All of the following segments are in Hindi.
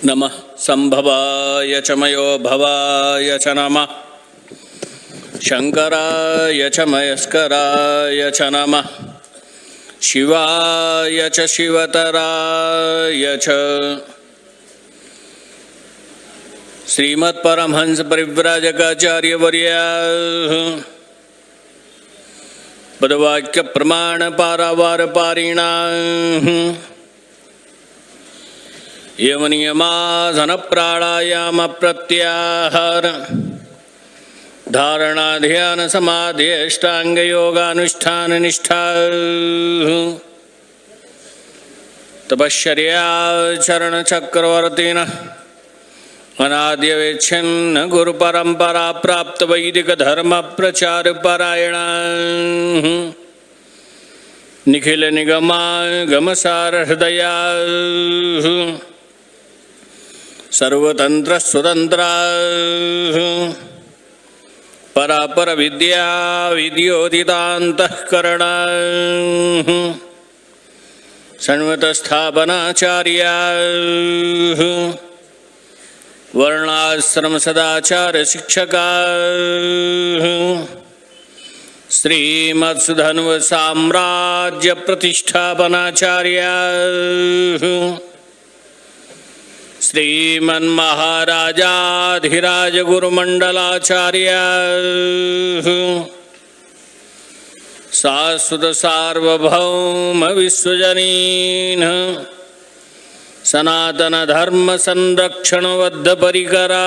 नमः संभवाय च मयो भवाय च नमः शंकराय च मयस्कराय च नमः शिवाय च शिवतराय च श्रीमत्परमहंस परिव्राजकाचार्यवर्याः पदवाक्य प्रमाण पारावार पारिणाः यमनियमासन प्राणायाम प्रत्याहार धारणा ध्यान समाधि अष्टांग योगानुष्ठान निष्ठा तपश्चर्या चरण चक्रवर्तिन अनाद्यवेच्छिन्न गुरु परंपरा प्राप्त वैदिक धर्म प्रचार परायण निखिल निगमा गमसार हृदया सर्वतंत्र स्वतंत्र परापर विद्या विद्योदितांतःकरण षण्वत स्थापनाचार्य वर्णाश्रम सदाचार शिक्षका श्रीमत्सुधन्व साम्राज्य प्रतिष्ठापनाचार्य श्रीमन्महाराजाधिराज गुरुमंडलाचार्य शाश्वत सार्वभौम विश्वजनीन सनातन धर्म संरक्षण बद्ध परिकरा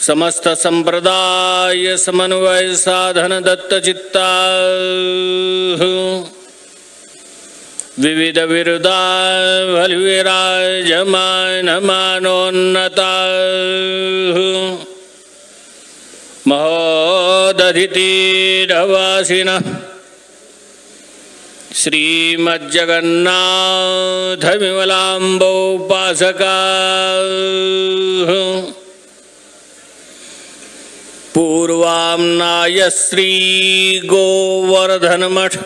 समस्त संप्रदाय समन्वय साधन दत्त चित्ता विविध विरुदा विराजमान मानोन्नता महोदधितीरवासिनः श्रीमज्जगन्नाथ विमलाम्बोपासका पूर्वाम्नाय श्री गोवर्धन मठ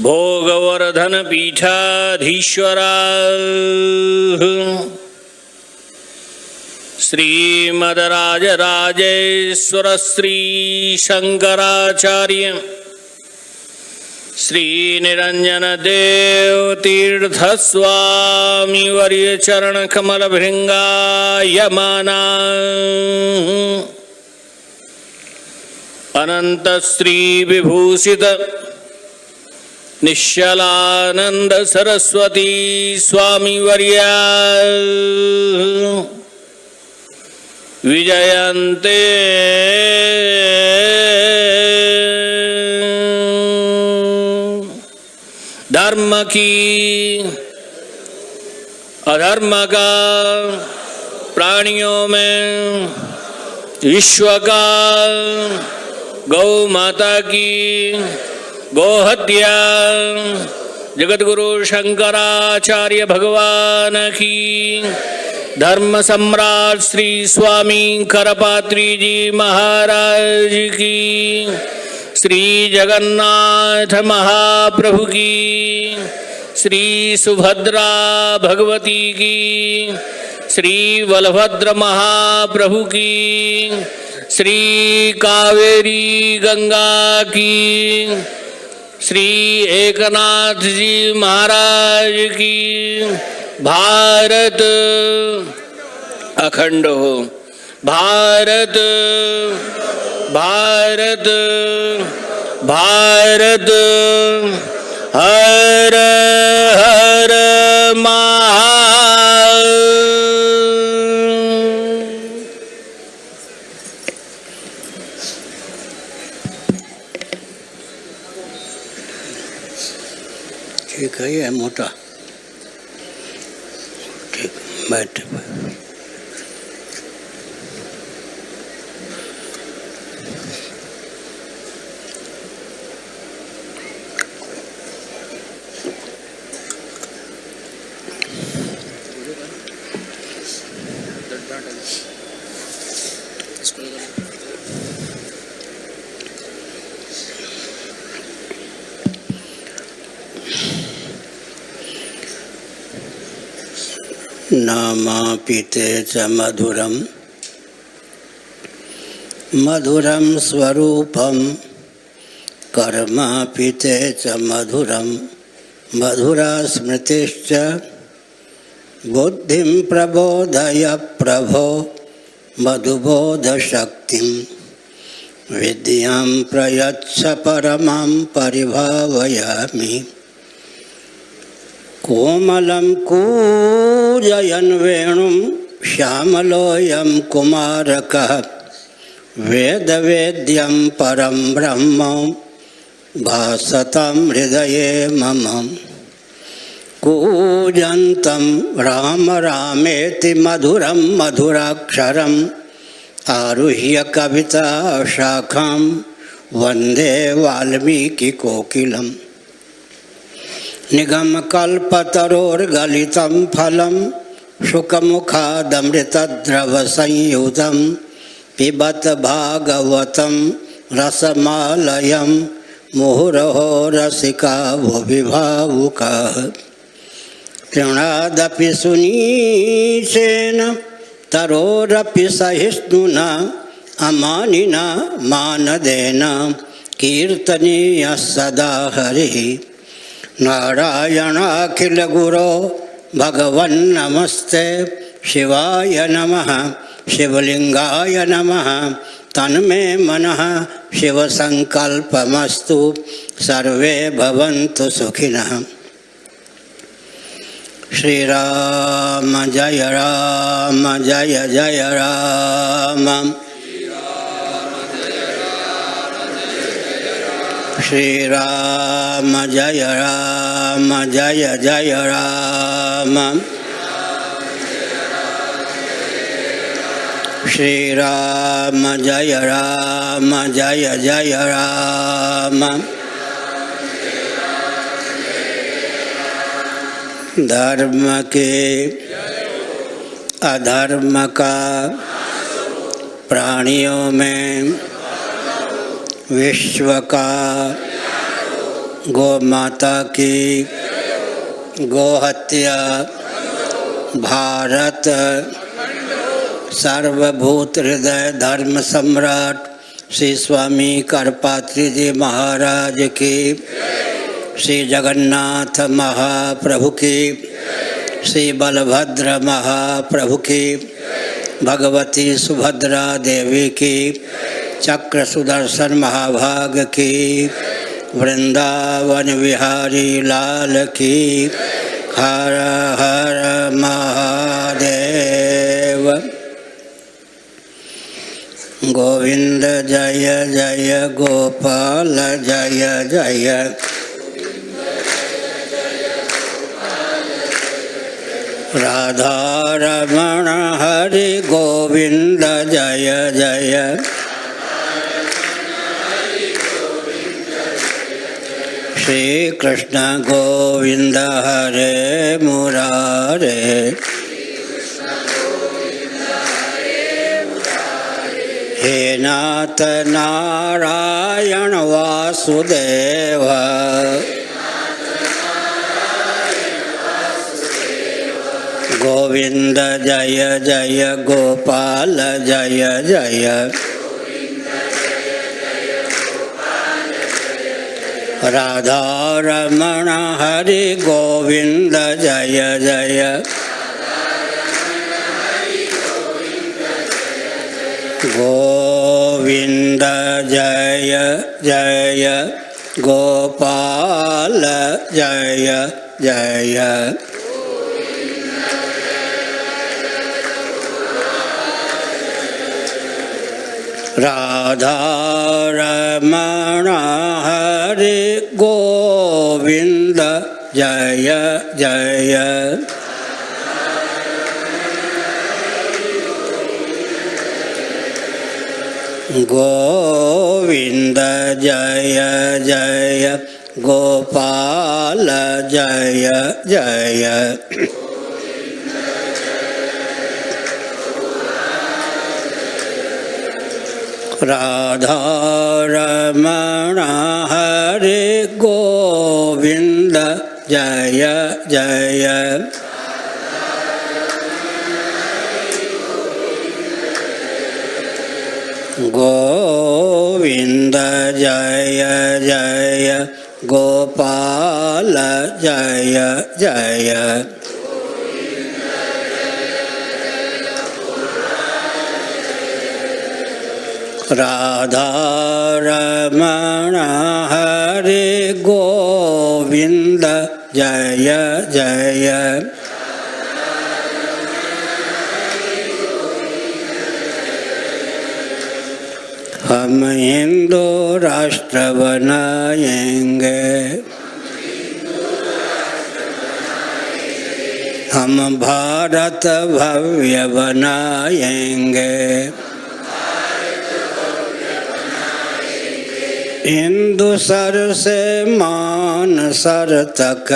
भोगवर्धन पीठाधीश्वरा श्रीमद्राजराजेश्वर श्री शंकराचार्य श्री निरंजन देव तीर्थ स्वामी वर्य चरण कमल भृंगायमाना अनंत श्री विभूषित निश्चलानंद सरस्वती स्वामी वर्या विजयन्ते धर्म की अधर्म का प्राणियों में विश्व का गौ माता की गोहत्या जगतगुरु शंकराचार्य भगवान की धर्म सम्राट श्री स्वामी करपात्री जी महाराज की श्री जगन्नाथ महाप्रभु की श्री सुभद्रा भगवती की श्री बलभद्र महाप्रभु की श्री कावेरी गंगा की श्री एकनाथ जी महाराज की भारत अखंड हो भारत भारत भारत हर हर ठीक है ये मोटा ठीक बैठ नामापिते च मधुरम मधुरम स्वरूपम कर्मापिते च मधुरम मधुरा स्मृतिश्च बुद्धिं प्रबोधय प्रभो मधुबोधशक्तिं विद्यां प्रयच्छ परमां परिभावयामि। कोमलं कूजयन् वेणुं श्यामलोऽयं कुमारकः वेदवेद्यं परं ब्रह्म भासतां हृदये मम। कूजन्तं राम रामेति मधुरं मधुराक्षरम् आरुह्य कविता शाखां वन्दे वाल्मीकिकोकिलम्। निगमकल्पतरोर्गलितं फलं शुकमुखादमृतद्रवसंयुतं पिबत भागवतं रसमालयं मुहुरहो रसिका भुवि भावुकाः। तृणादपि सुनीचेन तरोरपि सहिष्णुना अमानिना मानदेन कीर्तनीयः सदा हरिः। नारायणाखिलगुरो भगवन्नमस्ते शिवाय नमः शिवलिंगाय नमः तन्मे मनः शिवसंकल्पमस्तु सर्वे भवन्तु सुखिनः। श्रीराम जय राम जय जय राम श्रीराम जय राम जय जय राम श्रीराम जय राम जय जय राम। धर्म के अधर्म का प्राणियों में विश्व का गौ माता की गोहत्या भारत सर्वभूत हृदय धर्म सम्राट श्री स्वामी करपात्री जी महाराज की, श्री जगन्नाथ महाप्रभु की, श्री बलभद्र महाप्रभु की, भगवती सुभद्रा देवी की, चक्र सुदर्शन महाभाग की, वृंदावन विहारी लाल की। हर हर महादेव। गोविंद जय जय गोपाल जय जय राधा रमण हरि गोविंद जय जय श्री कृष्ण गोविंद हरे मुरारे। हे नाथ नारायण वासुदेव गोविंद जय जय गोपाल जय जय राधा रमण हरि गोविंद जय जय गोविंद जय जय गोपाल जय जय राधा रमण हरि गोविंद जय जय गोविंद जय जय गोपाल जय जय राधा रमण हरि गोविंद जय जय गोविंद जय जय गोपाल जय जय। राधा रमण हरे गोविंद जय जय। हम हिंदू राष्ट्र बनाएंगे, हम भारत भव्य बनाएंगे। हिंदू सर से मानसर तक,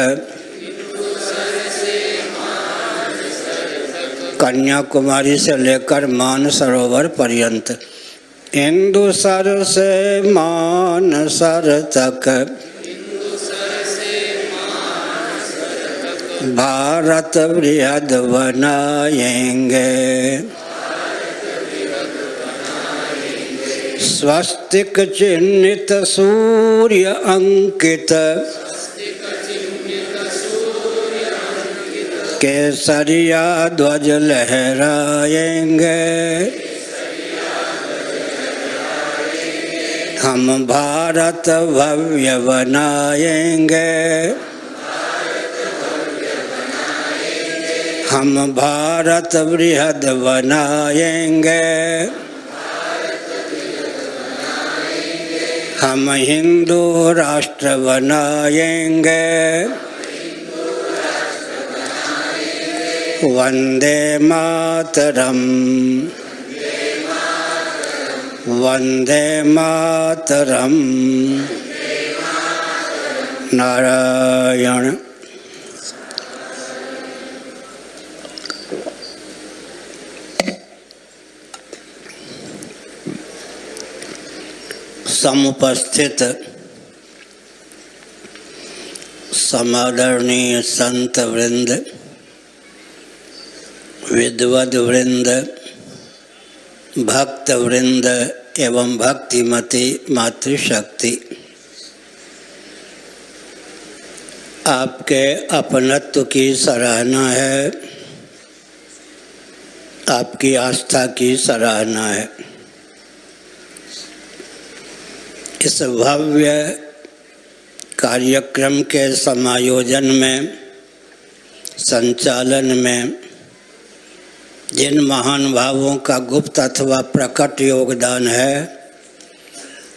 कन्याकुमारी से लेकर मानसरोवर पर्यंत, हिंदू सर से मानसर तक, भारत बृहद बनाएंगे। स्वस्तिक चिन्हित सूर्य अंकित, केसरिया ध्वज लहराएंगे। हम भारत भव्य बनाएंगे, हम भारत बृहद बनाएंगे। हम हिंदू राष्ट्र बनाएंगे। वंदे मातरम, वंदे मातरम। नारायण। समुपस्थित समादरणीय संत वृंद, विद्वद वृंद, भक्त वृंद एवं भक्तिमती मातृशक्ति, आपके अपनत्व की सराहना है, आपकी आस्था की सराहना है। इस भव्य कार्यक्रम के समायोजन में, संचालन में जिन महान भावों का गुप्त अथवा प्रकट योगदान है,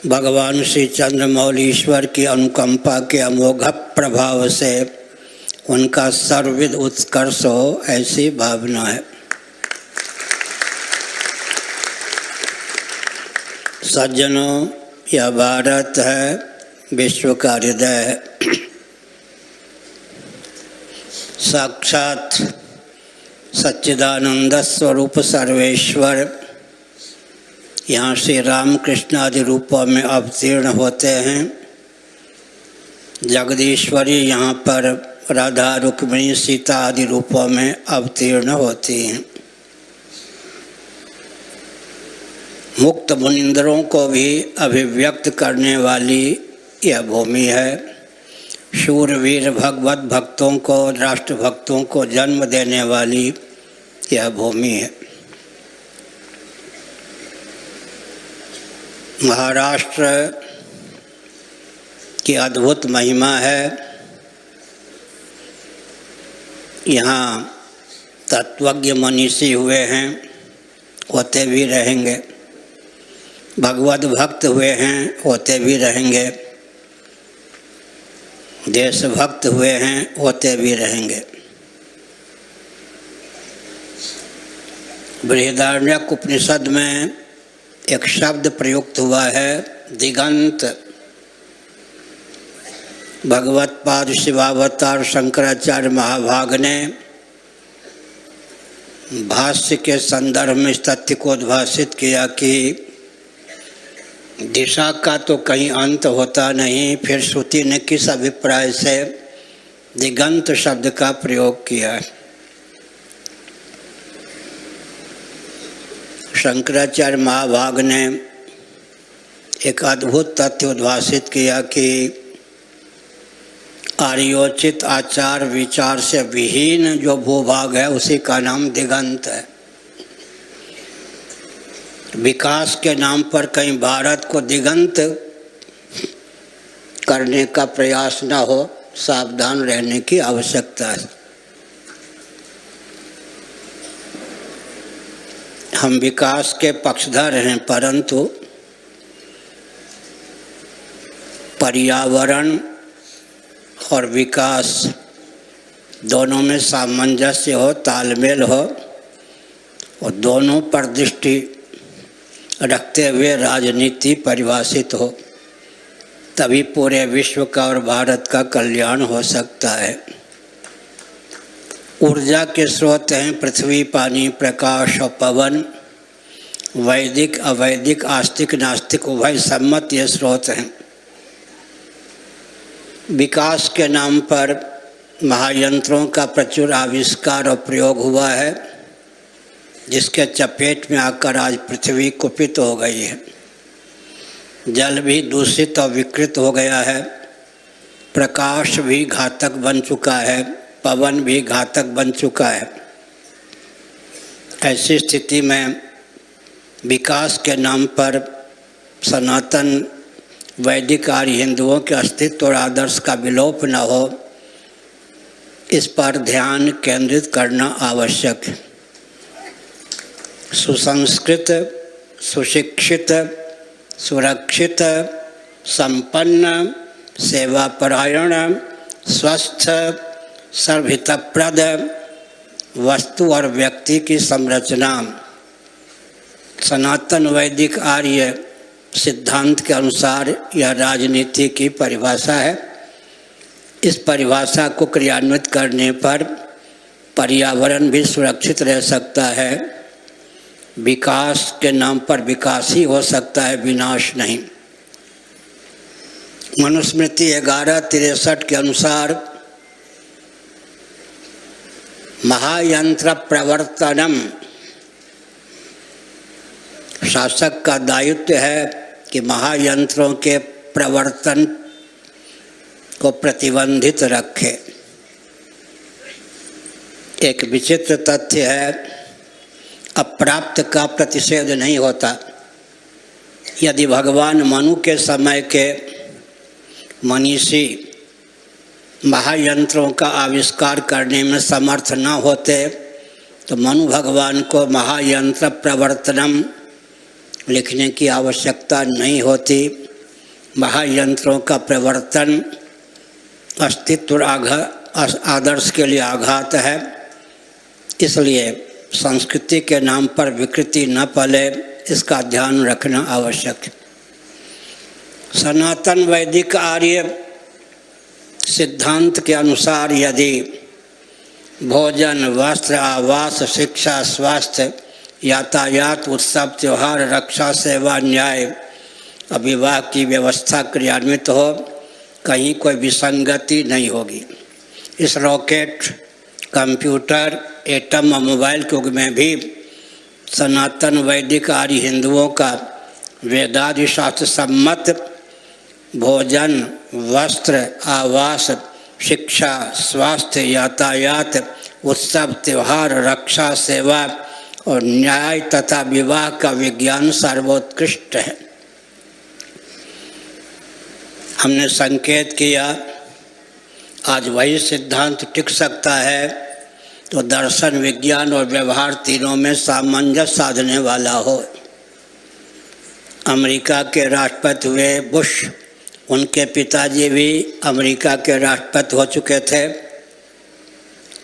भगवान श्री चंद्रमौलीश्वर की अनुकंपा के अमोघ प्रभाव से उनका सर्वविध उत्कर्ष हो, ऐसी भावना है। सज्जनों, यह भारत है, विश्व का हृदय है। साक्षात सच्चिदानंद स्वरूप सर्वेश्वर यहाँ श्री रामकृष्ण आदि रूपों में अवतीर्ण होते हैं। जगदीश्वरी यहाँ पर राधा रुक्मिणी सीता आदि रूपों में अवतीर्ण होती हैं। मुक्त मुनिंदरों को भी अभिव्यक्त करने वाली यह भूमि है। शूरवीर भगवत भक्तों को, राष्ट्र भक्तों को जन्म देने वाली यह भूमि है। महाराष्ट्र की अद्भुत महिमा है। यहाँ तत्वज्ञ मनीषी हुए हैं, होते भी रहेंगे। भगवत भक्त हुए हैं, होते भी रहेंगे। देशभक्त हुए हैं, होते भी रहेंगे। बृहदारण्यक उपनिषद में एक शब्द प्रयुक्त हुआ है, दिगंत। भगवत पाद शिवावतार शंकराचार्य महाभाग ने भाष्य के संदर्भ में इस तथ्य को उद्भाषित किया कि दिशा का तो कहीं अंत होता नहीं। फिर श्रुति ने किस अभिप्राय से दिगंत शब्द का प्रयोग किया। शंकराचार्य महाभाग ने एक अद्भुत तथ्य उद्भासित किया कि आर्योचित आचार विचार से विहीन जो भूभाग है उसी का नाम दिगंत है। विकास के नाम पर कहीं भारत को दिगंत करने का प्रयास न हो, सावधान रहने की आवश्यकता है। हम विकास के पक्षधर हैं, परंतु पर्यावरण और विकास दोनों में सामंजस्य हो, तालमेल हो और दोनों पर दृष्टि रखते हुए राजनीति परिभाषित हो, तभी पूरे विश्व का और भारत का कल्याण हो सकता है। ऊर्जा के स्रोत हैं पृथ्वी, पानी, प्रकाश और पवन। वैदिक अवैदिक, आस्तिक नास्तिक उभय सम्मत ये स्रोत हैं। विकास के नाम पर महायंत्रों का प्रचुर आविष्कार और प्रयोग हुआ है, जिसके चपेट में आकर आज पृथ्वी कुपित हो गई है। जल भी दूषित और विकृत हो गया है, प्रकाश भी घातक बन चुका है, पवन भी घातक बन चुका है। ऐसी स्थिति में विकास के नाम पर सनातन वैदिक आर्य हिंदुओं के अस्तित्व और आदर्श का विलोप न हो, इस पर ध्यान केंद्रित करना आवश्यक है। सुसंस्कृत, सुशिक्षित, सुरक्षित, संपन्न, सेवापरायण, स्वस्थ, सर्वहितप्रद वस्तु और व्यक्ति की संरचना सनातन वैदिक आर्य सिद्धांत के अनुसार यह राजनीति की परिभाषा है। इस परिभाषा को क्रियान्वित करने पर पर्यावरण भी सुरक्षित रह सकता है, विकास के नाम पर विकास ही हो सकता है, विनाश नहीं। मनुस्मृति 1163 के अनुसार महायंत्र प्रवर्तनम, शासक का दायित्व है कि महायंत्रों के प्रवर्तन को प्रतिबंधित रखे। एक विचित्र तथ्य है, अप्राप्त का प्रतिषेध नहीं होता। यदि भगवान मनु के समय के मनीषी महायंत्रों का आविष्कार करने में समर्थ न होते तो मनु भगवान को महायंत्र प्रवर्तनम लिखने की आवश्यकता नहीं होती। महायंत्रों का प्रवर्तन अस्तित्व आदर्श के लिए आघात है, इसलिए संस्कृति के नाम पर विकृति न पले, इसका ध्यान रखना आवश्यक है। सनातन वैदिक आर्य सिद्धांत के अनुसार यदि भोजन, वस्त्र, आवास, शिक्षा, स्वास्थ्य, यातायात, उत्सव, त्यौहार, रक्षा, सेवा, न्याय, विवाह की व्यवस्था क्रियान्वित हो, कहीं कोई विसंगति नहीं होगी। इस रॉकेट, कंप्यूटर, एटम और मोबाइल के युग में भी सनातन वैदिक आर्य हिंदुओं का वेदादि शास्त्र सम्मत भोजन, वस्त्र, आवास, शिक्षा, स्वास्थ्य, यातायात, उत्सव, त्यौहार, रक्षा, सेवा और न्याय तथा विवाह का विज्ञान सर्वोत्कृष्ट है। हमने संकेत किया आज वही सिद्धांत टिक सकता है तो दर्शन, विज्ञान और व्यवहार तीनों में सामंजस्य साधने वाला हो। अमेरिका के राष्ट्रपति हुए बुश, उनके पिताजी भी अमेरिका के राष्ट्रपति हो चुके थे।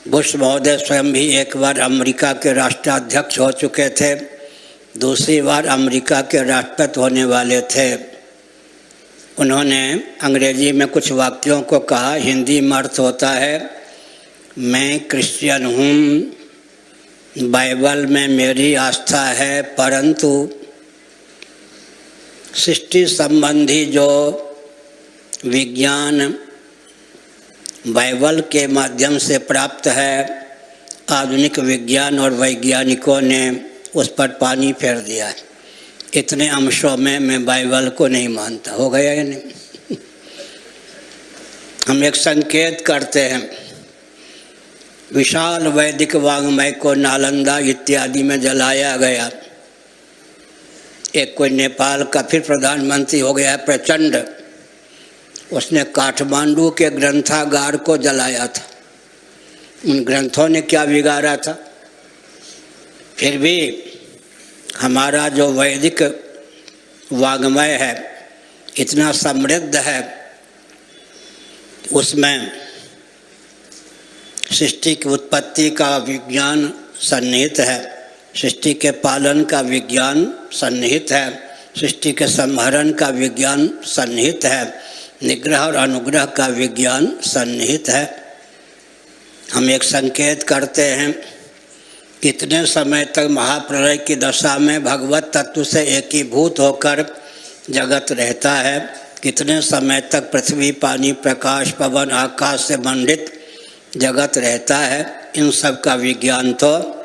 बुश महोदय स्वयं भी एक बार अमेरिका के राष्ट्राध्यक्ष हो चुके थे, दूसरी बार अमेरिका के राष्ट्रपति होने वाले थे। उन्होंने अंग्रेजी में कुछ वाक्यों को कहा, हिंदी में अर्थ होता है मैं क्रिश्चियन हूँ, बाइबल में मेरी आस्था है, परंतु सृष्टि संबंधी जो विज्ञान बाइबल के माध्यम से प्राप्त है, आधुनिक विज्ञान और वैज्ञानिकों ने उस पर पानी फेर दिया है। इतने अंशों में मैं बाइबल को नहीं मानता। हो गया या नहीं? हम एक संकेत करते हैं, विशाल वैदिक वाङ्मय को नालंदा इत्यादि में जलाया गया। एक कोई नेपाल का फिर प्रधानमंत्री हो गया है प्रचंड, उसने काठमांडू के ग्रंथागार को जलाया था। उन ग्रंथों ने क्या बिगाड़ा था? फिर भी हमारा जो वैदिक वाङ्मय है इतना समृद्ध है, उसमें सृष्टि की उत्पत्ति का विज्ञान सन्निहित है, सृष्टि के पालन का विज्ञान सन्निहित है, सृष्टि के संहरण का विज्ञान सन्निहित है, निग्रह और अनुग्रह का विज्ञान सन्निहित है। हम एक संकेत करते हैं, कितने समय तक महाप्रलय की दशा में भगवत तत्व से एकीभूत होकर जगत रहता है, कितने समय तक पृथ्वी पानी प्रकाश पवन आकाश से मंडित जगत रहता है, इन सब का विज्ञान तो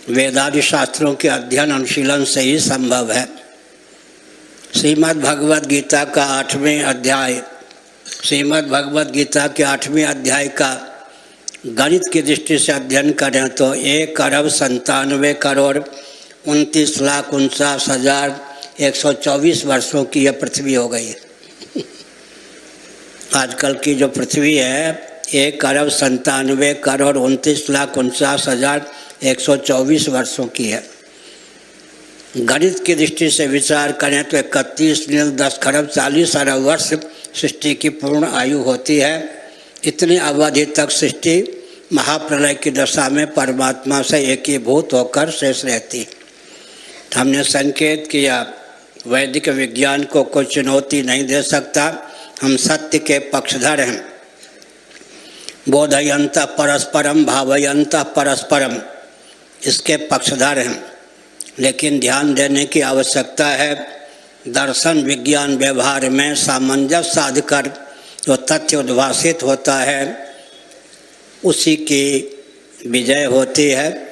वेदादि शास्त्रों के अध्ययन अनुशीलन से ही संभव है। श्रीमद् भगवद गीता का 8वें अध्याय, श्रीमद् भगवद गीता के 8वें अध्याय का गणित की दृष्टि से अध्ययन करें तो 1,97,49,49,124 वर्षों की यह पृथ्वी हो गई है। आजकल की जो पृथ्वी है 1,97,49,49,124 वर्षों की है। गणित की दृष्टि से विचार करें तो 31,10,40,000 वर्ष सृष्टि की पूर्ण आयु होती है। इतनी अवधि तक सृष्टि महाप्रलय की दशा में परमात्मा से एकीभूत होकर शेष रहती। हमने संकेत किया, वैदिक विज्ञान को कोई चुनौती नहीं दे सकता। हम सत्य के पक्षधर हैं। बोधयंत परस्परम भावयंत परस्परम, इसके पक्षधर हैं। लेकिन ध्यान देने की आवश्यकता है, दर्शन विज्ञान व्यवहार में सामंजस्य साधकर जो तथ्य उद्भासित होता है उसी की विजय होती है।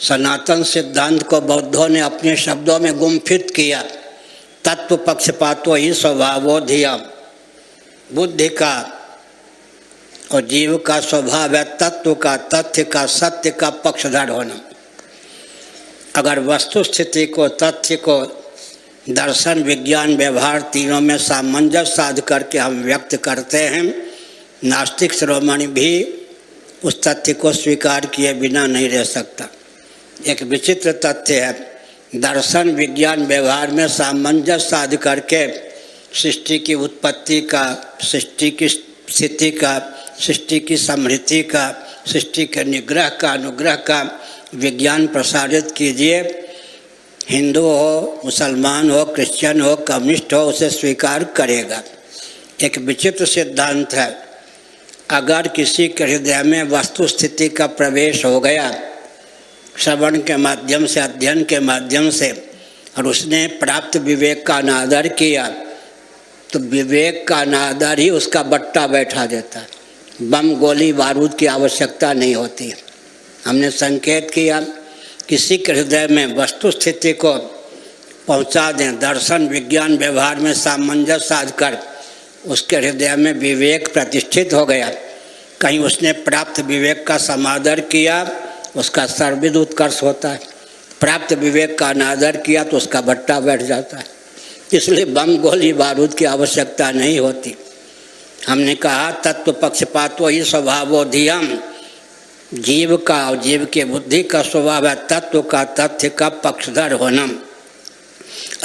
सनातन सिद्धांत को बौद्धों ने अपने शब्दों में गुम्फित किया, तत्व पक्षपातो ही स्वभावो धिया। बुद्धि का और जीव का स्वभाव है तत्व का, तथ्य का, सत्य का पक्षधर होना। अगर वस्तु स्थिति को, तथ्य को, दर्शन विज्ञान व्यवहार तीनों में सामंजस्य साध करके हम व्यक्त करते हैं, नास्तिक शिरोमणि भी उस तथ्य को स्वीकार किए बिना नहीं रह सकता। एक विचित्र तथ्य है, दर्शन विज्ञान व्यवहार में सामंजस्य साध करके सृष्टि की उत्पत्ति का, सृष्टि की स्थिति का, सृष्टि की समृद्धि का, सृष्टि के निग्रह का, अनुग्रह का विज्ञान प्रसारित कीजिए। हिंदू हो, मुसलमान हो, क्रिश्चियन हो, कम्युनिस्ट हो, उसे स्वीकार करेगा। एक विचित्र सिद्धांत है, अगर किसी के हृदय में वस्तु स्थिति का प्रवेश हो गया श्रवण के माध्यम से, अध्ययन के माध्यम से, और उसने प्राप्त विवेक का अनादर किया, तो विवेक का अनादर ही उसका बट्टा बैठा देता है। बम गोली बारूद की आवश्यकता नहीं होती। हमने संकेत किया, किसी के हृदय में वस्तु स्थिति को पहुंचा दें, दर्शन विज्ञान व्यवहार में सामंजस्य साध कर उसके हृदय में विवेक प्रतिष्ठित हो गया, कहीं उसने प्राप्त विवेक का समादर किया, उसका सर्वविद उत्कर्ष होता है। प्राप्त विवेक का अनादर किया तो उसका भट्टा बैठ जाता है। इसलिए बम गोली बारूद की आवश्यकता नहीं होती। हमने कहा तत्व पक्षपातो ही स्वभावो धियम, जीव का और जीव के बुद्धि का स्वभाव है तत्व का, तथ्य का पक्षधर होना।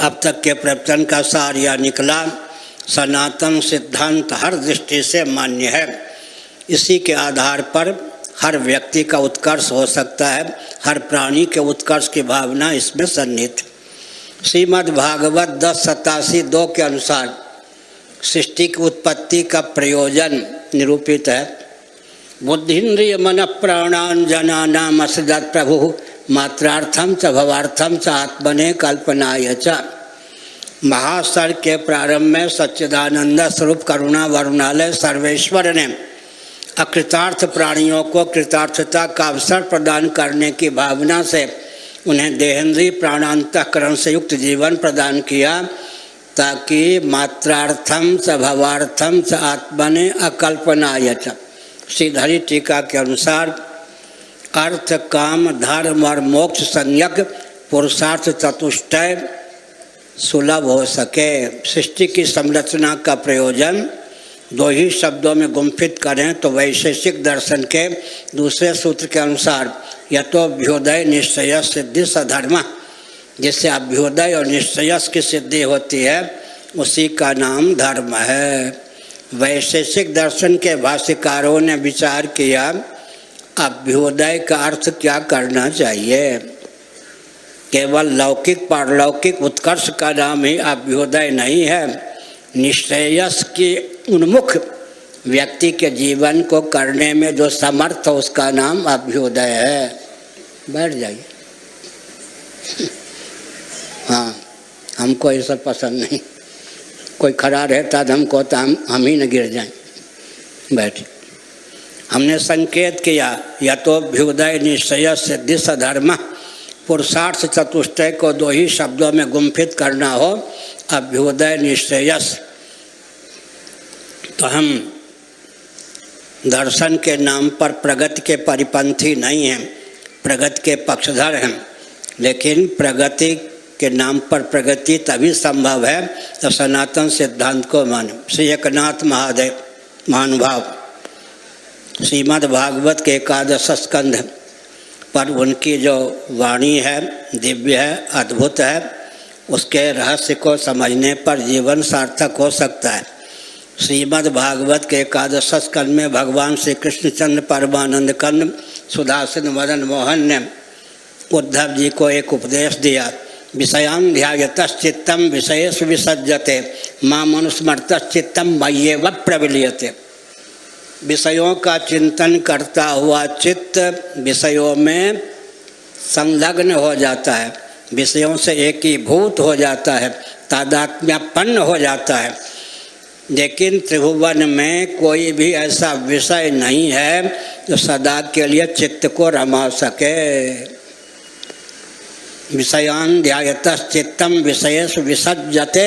अब तक के प्रवचन का सार यह निकला, सनातन सिद्धांत हर दृष्टि से मान्य है। इसी के आधार पर हर व्यक्ति का उत्कर्ष हो सकता है, हर प्राणी के उत्कर्ष की भावना इसमें सन्निहित। श्रीमद् भागवत 10:87-2 के अनुसार सृष्टि की उत्पत्ति का प्रयोजन निरूपित है। बुद्धिन्द्रिय मन प्राणान जनानाम असदत् प्रभु मात्रार्थम च भवार्थम च आत्मने कल्पनाय च। महासर्ग के प्रारंभ में सच्चिदानंद स्वरूप करुणा वरुणालय सर्वेश्वर ने अकृतार्थ प्राणियों को कृतार्थता का अवसर प्रदान करने की भावना से उन्हें देहेंद्रीय प्राणांतःकरण से युक्त जीवन प्रदान किया ताकि मात्रार्थम च भवार्थम च आत्मने अकल्पनाय च। श्रीधरी टीका के अनुसार अर्थ काम धर्म और मोक्ष संज्ञक पुरुषार्थ चतुष्टय सुलभ हो सके। सृष्टि की संरचना का प्रयोजन दो ही शब्दों में गुम्फित करें तो वैशेषिक दर्शन के दूसरे सूत्र के अनुसार यतोभ्युदय निश्चय सिद्धि सधर्म, जिससे अभ्युदय और निश्चयस की सिद्धि होती है उसी का नाम धर्म है। वैशेषिक दर्शन के भाष्यकारों ने विचार किया अभ्युदय का अर्थ क्या करना चाहिए। केवल लौकिक पारलौकिक उत्कर्ष का नाम ही अभ्युदय नहीं है, निश्चयस की उन्मुख व्यक्ति के जीवन को करने में जो समर्थ हो उसका नाम अभ्युदय है। बैठ जाइए। हाँ, हमको ये सब पसंद नहीं। कोई खड़ा रहता तो हमको तो हम ही न गिर जाएं। बैठे। हमने संकेत किया यतोभ्युदय निश्चय सिद्धि सधर्म, पुरुषार्थ चतुष्टय को दो ही शब्दों में गुम्फित करना हो अभ्युदय निश्चयस, तो हम दर्शन के नाम पर प्रगति के परिपंथी नहीं हैं, प्रगति के पक्षधर हैं। लेकिन प्रगति के नाम पर प्रगति तभी संभव है तो सनातन सिद्धांत को माने। श्री एकनाथ महादेव महानुभाव श्रीमद् भागवत के 11 स्कंध पर उनकी जो वाणी है दिव्य है, अद्भुत है। उसके रहस्य को समझने पर जीवन सार्थक हो सकता है। श्रीमद् भागवत के 11 स्कंध में भगवान श्री कृष्णचंद्र परमानंद कंद सुधासन मदन मोहन ने उद्धव जी को एक उपदेश दिया, विषयान् ध्यायतश्चित्तं विषयेषु विसज्जते मां मनुस्मृतश्चित्तं मय्येव प्रविलीयते। विषयों का चिंतन करता हुआ चित्त विषयों में संलग्न हो जाता है, विषयों से एकीभूत हो जाता है, तादात्म्यपन्न हो जाता है। लेकिन त्रिभुवन में कोई भी ऐसा विषय नहीं है जो सदा के लिए चित्त को रमा सके। विषयान् ध्यायतश्चित्तं विषयेषु विसज्जते,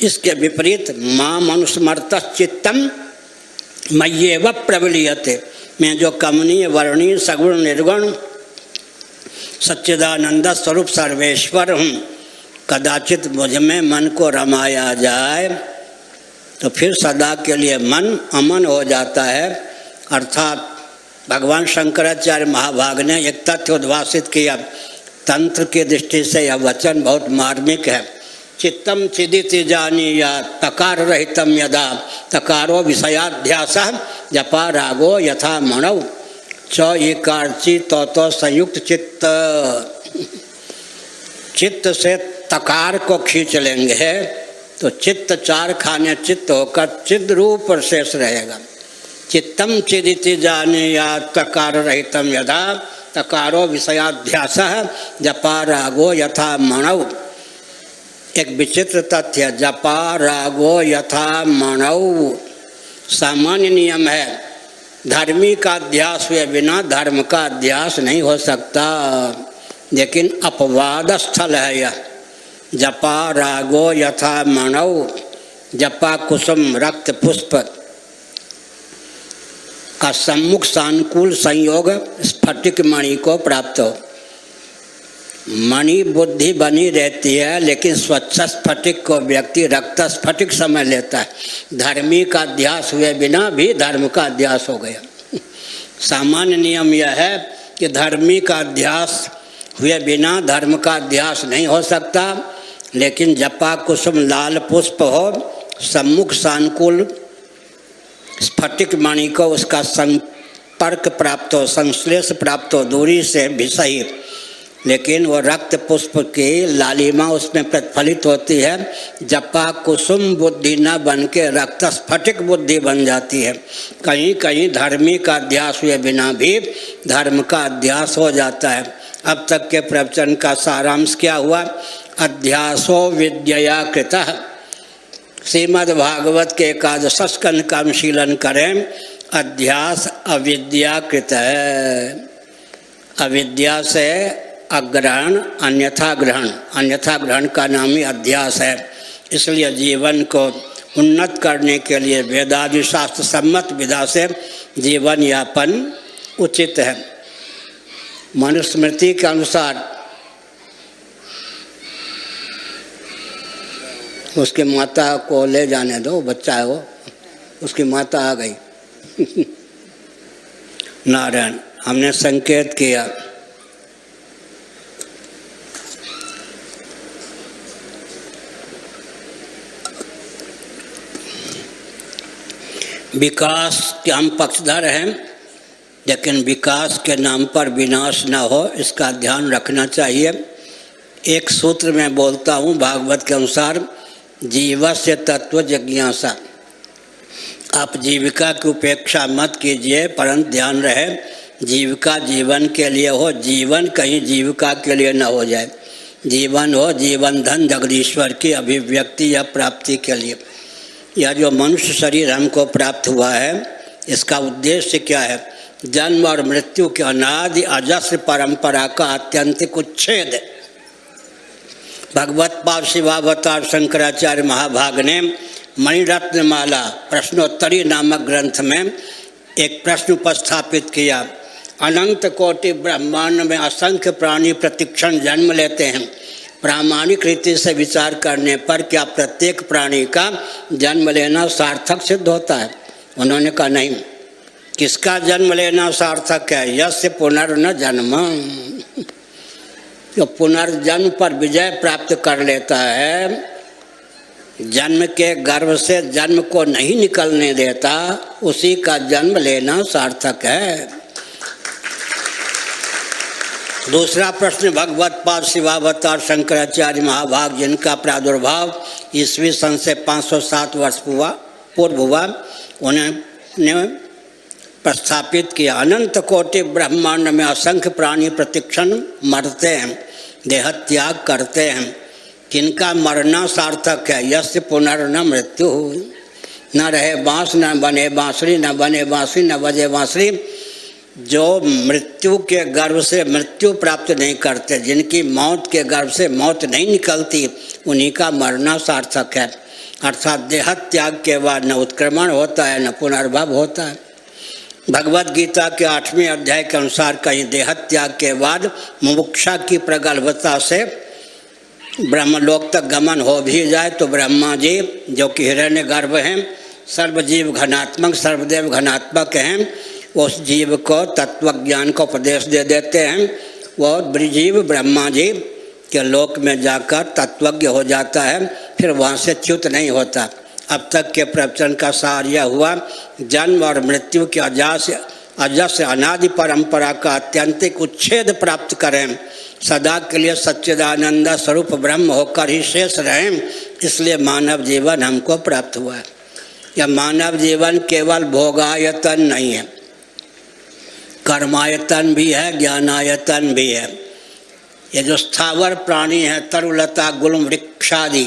इसके विपरीत मां मनुस्मृतश्चित्तं मय्येव प्रविलीयते, मैं जो कमनीय वर्णीय सगुण निर्गुण सच्चिदानंद स्वरूप सर्वेश्वर हूँ, कदाचित मुझ में मन को रमाया जाए तो फिर सदा के लिए मन अमन हो जाता है। अर्थात भगवान शंकराचार्य महाभाग ने एक तथ्य उद्भासित किया, तंत्र की दृष्टि से यह वचन बहुत मार्मिक है। चित्तम चिदिति जानीयात् तकार रहितम यदा तकारो विषयाध्यासः जपा रागो यथा मणौ च एकार्ची तो संयुक्त चित्त। चित्त से तकार को खींच लेंगे तो चित्त चार खाने चित्त होकर चिद रूप पर शेष रहेगा। चित्तम चिदिति जानीयात् तकार रहितम यदा तकारो विषयाध्यासः जपा रागो यथा मणौ। एक विचित्र तथ्य, जपा रागो यथा मणौ सामान्य नियम है, धर्मी का अध्यास हुए बिना धर्म का अध्यास नहीं हो सकता। लेकिन अपवाद स्थल है यह, जपा रागो यथा मणौ। जपा कुसुम रक्त पुष्प का सम्मुख सानुकूल संयोग स्फटिक मणि को प्राप्त हो। मणि बुद्धि बनी रहती है लेकिन स्वच्छ स्फटिक को व्यक्ति रक्त स्फटिक समझ लेता है। धर्मी का अध्यास हुए बिना भी धर्म का अध्यास हो गया। सामान्य नियम यह है कि धर्मी का अध्यास हुए बिना धर्म का अध्यास नहीं हो सकता। लेकिन जपा कुसुम लाल पुष्प हो, सम्मुख सानुकूल स्फटिक मणि को उसका संपर्क प्राप्त हो, संश्लेष प्राप्त हो, दूरी से भी सही, लेकिन वो रक्त पुष्प की लालिमा उसमें प्रतिफलित होती है। जपा कुसुम बुद्धि न बन के रक्त स्फटिक बुद्धि बन जाती है। कहीं कहीं धर्मी का अध्यास हुए बिना भी धर्म का अध्यास हो जाता है। अब तक के प्रवचन का सारांश क्या हुआ? अध्यासो विद्यया कृतः। श्रीमद् भागवत के 11 स्कंध का अनुशीलन करें। अध्यास अविद्या कृत है। अविद्या से अग्रहण अन्यथा ग्रहण, अन्यथा ग्रहण का नाम ही अध्यास है। इसलिए जीवन को उन्नत करने के लिए वेदादि शास्त्र सम्मत विधा से जीवन यापन उचित है। मनुस्मृति के अनुसार उसकी माता को ले जाने दो, बच्चा है वो, उसकी माता आ गई। नारायण, हमने संकेत किया। विकास के हम पक्षधर हैं, लेकिन विकास के नाम पर विनाश न हो इसका ध्यान रखना चाहिए। एक सूत्र में बोलता हूँ भागवत के अनुसार, जीवस्य तत्व जिज्ञासा। आप जीविका की उपेक्षा मत कीजिए, परंतु ध्यान रहे जीविका जीवन के लिए हो, जीवन कहीं जीविका के लिए न हो जाए। जीवन हो जीवन धन जगदीश्वर की अभिव्यक्ति या प्राप्ति के लिए। यह जो मनुष्य शरीर हमको प्राप्त हुआ है, इसका उद्देश्य क्या है? जन्म और मृत्यु के अनादि अजस्र परंपरा का आत्यंतिक उच्छेद। भगवत पाद शिवावतार शंकराचार्य महाभाग ने मणिरत्नमाला प्रश्नोत्तरी नामक ग्रंथ में एक प्रश्न उपस्थापित किया। अनंत कोटि ब्रह्मांड में असंख्य प्राणी प्रतिक्षण जन्म लेते हैं। प्रामाणिक रीति से विचार करने पर क्या प्रत्येक प्राणी का जन्म लेना सार्थक सिद्ध होता है? उन्होंने कहा नहीं। किसका जन्म लेना सार्थक है? यस्य पुनर्न जन्म। जो पुनर्जन्म पर विजय प्राप्त कर लेता है, जन्म के गर्भ से जन्म को नहीं निकलने देता, उसी का जन्म लेना सार्थक है। दूसरा प्रश्न, भगवत पाद शिवावतार शंकराचार्य महाभाग जिनका प्रादुर्भाव ईस्वी सन से 507 वर्ष पूर्व हुआ, उन्होंने प्रस्थापित किया। अनंत कोटि ब्रह्मांड में असंख्य प्राणी प्रतिक्षण मरते हैं, देह त्याग करते हैं। किनका मरना सार्थक है? यस्य पुनर्न मृत्यु। न रहे बाँस न बने बाँसुरी, न बने बाँसुरी न बजे बाँसुरी। जो मृत्यु के गर्भ से मृत्यु प्राप्त नहीं करते, जिनकी मौत के गर्भ से मौत नहीं निकलती, उन्हीं का मरना सार्थक है। अर्थात देह त्याग के बाद न उत्क्रमण होता है न पुनर्भव होता है। भगवद गीता के 8वें अध्याय के अनुसार कहीं देह त्याग के बाद मुमुक्षा की प्रगल्भता से ब्रह्मलोक तक गमन हो भी जाए तो ब्रह्मा जी जो कि हिरण्य गर्भ हैं, सर्वजीव घनात्मक सर्वदेव घनात्मक हैं, उस जीव को तत्वज्ञान का उपदेश दे देते हैं। वो जीव ब्रह्मा जी के लोक में जाकर तत्वज्ञ हो जाता है, फिर वहाँ से च्युत नहीं होता। अब तक के प्रवचन का सार यह हुआ, जन्म और मृत्यु के अजस अनादि परंपरा का अत्यंतिक उच्छेद प्राप्त करें, सदा के लिए सच्चिदानंद स्वरूप ब्रह्म होकर ही शेष रहें। इसलिए मानव जीवन हमको प्राप्त हुआ है। यह मानव जीवन केवल भोगायतन नहीं है, कर्मायतन भी है, ज्ञानायतन भी है। ये जो स्थावर प्राणी हैं, तरुलता गुलम वृक्षादि,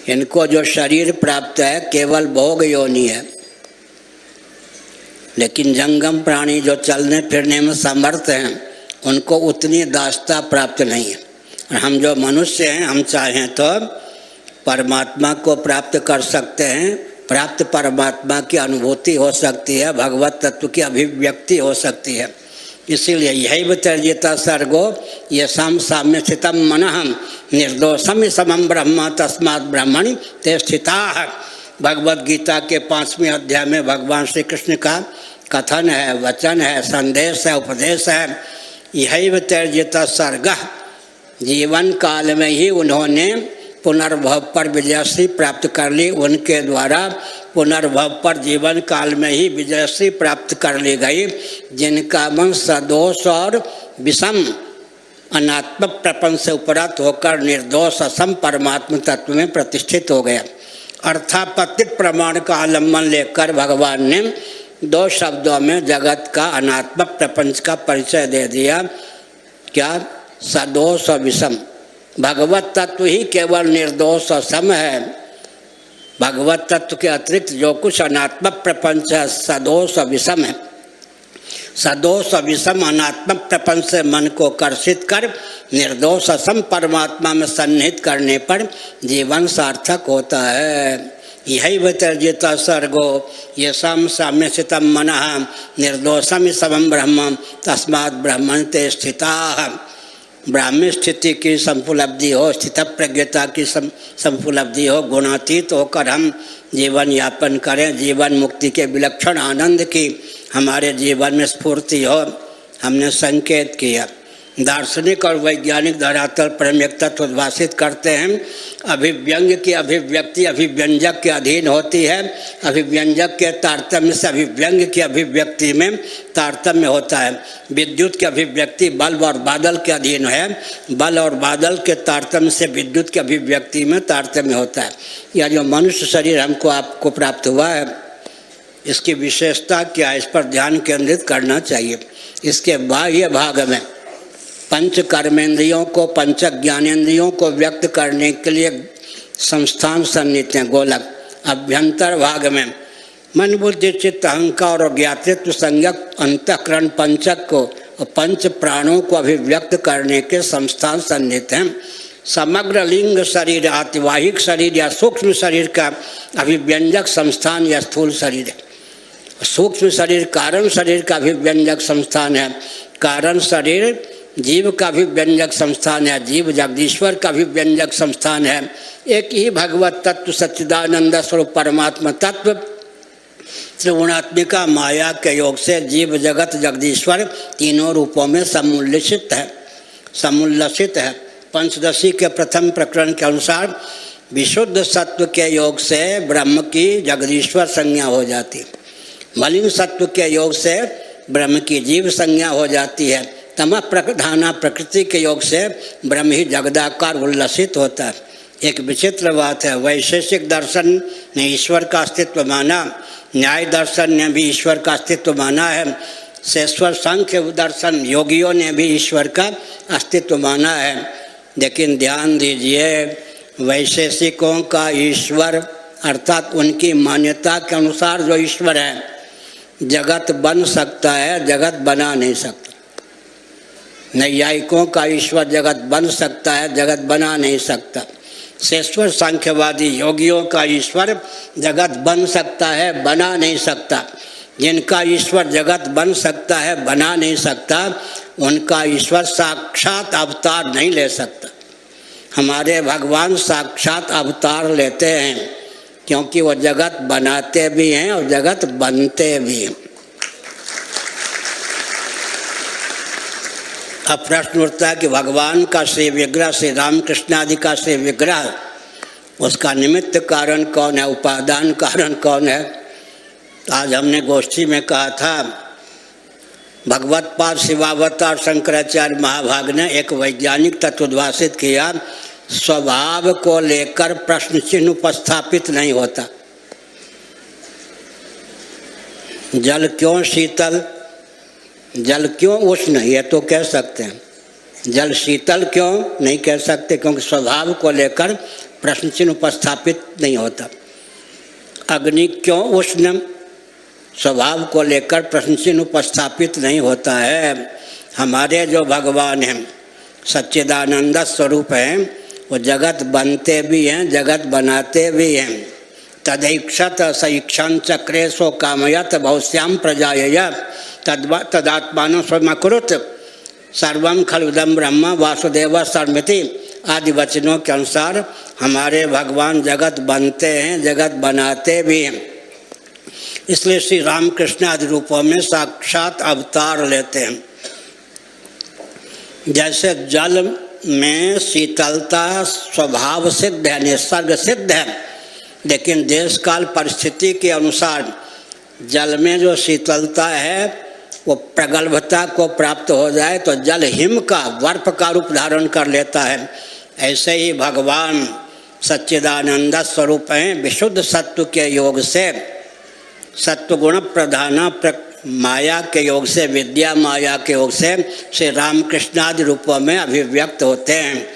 इनको जो शरीर प्राप्त है केवल भोग योनि है। लेकिन जंगम प्राणी जो चलने फिरने में समर्थ हैं, उनको उतनी दास्ता प्राप्त नहीं है। और हम जो मनुष्य हैं, हम चाहें तो परमात्मा को प्राप्त कर सकते हैं, प्राप्त परमात्मा की अनुभूति हो सकती है, भगवत तत्व की अभिव्यक्ति हो सकती है। इसीलिए यही त्यजिता सर्गो ये साम्य स्थितम मनः निर्दोषम समम ब्रह्म तस्मात् ब्रह्मणि ते स्थिताः। भगवद गीता के 5वें अध्याय में भगवान श्री कृष्ण का कथन है, वचन है, संदेश है, उपदेश है। यही त्यजिता सर्ग, जीवन काल में ही उन्होंने पुनर्भव पर विजयश्री प्राप्त कर ली। उनके द्वारा पुनर्भव पर जीवन काल में ही विजयश्री प्राप्त कर ली गई, जिनका मन सदोष और विषम अनात्म प्रपंच से उपरत होकर निर्दोष असम परमात्म तत्व में प्रतिष्ठित हो गया। अर्थापत्तिक प्रमाण का आलम्बन लेकर भगवान ने 2 शब्दों में जगत का अनात्म प्रपंच का परिचय दे दिया। क्या? सदोष और विषम। भगवत तत्व ही केवल निर्दोष और सम है। भगवत तत्व के अतिरिक्त जो कुछ अनात्मक प्रपंच है, सदोष और विषम है। सदोष विषम अनात्मक प्रपंच से मन को कर्षित कर निर्दोष असम परमात्मा में सन्निहित करने पर जीवन सार्थक होता है। यही वितर्जित सर्गो येषां साम्यस्थितं मनः निर्दोषम समं ब्रह्म तस्मात् ब्रह्मण ते स्थिताः। ब्राह्मी स्थिति की संपुलब्धि हो, स्थित प्रज्ञता की संपुलब्धि हो, गुणातीत होकर हम जीवन यापन करें, जीवन मुक्ति के विलक्षण आनंद की हमारे जीवन में स्फूर्ति हो, हमने संकेत किया। दार्शनिक और वैज्ञानिक धरातल पर हम एक तत्व उद्भाषित करते हैं। अभिव्यंग्य की अभिव्यक्ति अभिव्यंजक के अधीन होती है, अभिव्यंजक के तारतम्य से अभिव्यंग्य की अभिव्यक्ति में तारतम्य होता है। विद्युत की अभिव्यक्ति बल्ब और बादल के अधीन है, बल और बादल के तारतम्य से विद्युत की अभिव्यक्ति में तारतम्य होता है। यह जो मनुष्य शरीर हमको आपको प्राप्त हुआ है, इसकी विशेषता क्या है, इस पर ध्यान केंद्रित करना चाहिए। इसके बाह्य भाग में पंच कर्मेंद्रियों को, पंच ज्ञानेंद्रियों को व्यक्त करने के लिए संस्थान सन्निहित हैं, गोलक। अभ्यंतर भाग में मन बुद्धि चित्त अहंकार और ज्ञातृत्व संज्ञक अंतःकरण पंचक को और पंच प्राणों को अभिव्यक्त करने के संस्थान सन्निहित हैं। समग्र लिंग शरीर, आतिवाहिक शरीर या सूक्ष्म शरीर का अभिव्यंजक संस्थान या स्थूल शरीर है। सूक्ष्म शरीर कारण शरीर का अभिव्यंजक संस्थान है, कारण शरीर जीव का भी व्यंजक संस्थान है, जीव जगदीश्वर का भी व्यंजक संस्थान है। एक ही भगवत तत्व सच्चिदानंद स्वरूप परमात्मा तत्व त्रिगुणात्मिका माया के योग से जीव जगत जगदीश्वर तीनों रूपों में समुल्लसित है। पंचदशी के प्रथम प्रकरण के अनुसार विशुद्ध सत्व के योग से ब्रह्म की जगदीश्वर संज्ञा हो जाती, मलिन सत्व के योग से ब्रह्म की जीव संज्ञा हो जाती है। तमः प्रधाना प्रकृति के योग से ब्रह्म ही जगदाकार उल्लसित होता है। एक विचित्र बात है, वैशेषिक दर्शन ने ईश्वर का अस्तित्व माना, न्याय दर्शन ने भी ईश्वर का अस्तित्व माना है, शेश्वर सांख्य दर्शन योगियों ने भी ईश्वर का अस्तित्व माना है। लेकिन ध्यान दीजिए, वैशेषिकों का ईश्वर अर्थात उनकी मान्यता के अनुसार जो ईश्वर है, जगत बन सकता है, जगत बना नहीं सकता। नैयायिकों का ईश्वर जगत बन सकता है, जगत बना नहीं सकता। शेश्वर सांख्यवादी योगियों का ईश्वर जगत बन सकता है, बना नहीं सकता। जिनका ईश्वर जगत बन सकता है, बना नहीं सकता, उनका ईश्वर साक्षात अवतार नहीं ले सकता। हमारे भगवान साक्षात अवतार लेते हैं, क्योंकि वो जगत बनाते भी हैं और जगत बनते भी हैं। अब प्रश्न उठता है कि भगवान का श्री विग्रह, श्री रामकृष्ण आदि का श्री विग्रह, उसका निमित्त कारण कौन है, उपादान कारण कौन है। आज हमने गोष्ठी में कहा था, भगवत पाद शिवावतार शंकराचार्य महाभाग ने एक वैज्ञानिक तत्व उद्भाषित किया, स्वभाव को लेकर प्रश्न चिन्ह उपस्थापित नहीं होता। जल क्यों शीतल, जल क्यों उष्ण, ये तो कह सकते हैं। जल शीतल क्यों नहीं कह सकते, क्योंकि स्वभाव को लेकर प्रश्न चिन्ह उपस्थापित नहीं होता। अग्नि क्यों उष्ण, स्वभाव को लेकर प्रश्न चिन्ह उपस्थापित नहीं होता है। हमारे जो भगवान हैं, सच्चिदानंद स्वरूप हैं, वो जगत बनते भी हैं, जगत बनाते भी हैं। तदैक्षत सईक्षण चक्रेशो कामयत बहुश्याम प्रजाय तदात्मान स्वयमकृत सर्वम खलुदम ब्रह्म वासुदेव सर्वमिति आदि वचनों के अनुसार हमारे भगवान जगत बनते हैं, जगत बनाते भी हैं। इसलिए श्री रामकृष्ण आदि रूपों में साक्षात अवतार लेते हैं। जैसे जल में शीतलता स्वभाव सिद्ध है, निसर्ग सिद्ध है, लेकिन देश काल परिस्थिति के अनुसार जल में जो शीतलता है वो प्रगल्भता को प्राप्त हो जाए तो जल हिम का, बर्फ का रूप धारण कर लेता है। ऐसे ही भगवान सच्चिदानंद स्वरूप हैं। विशुद्ध सत्व के योग से, सत्वगुण प्रधाना माया के योग से, विद्या माया के योग से श्री रामकृष्ण आदि रूपों में अभिव्यक्त होते हैं।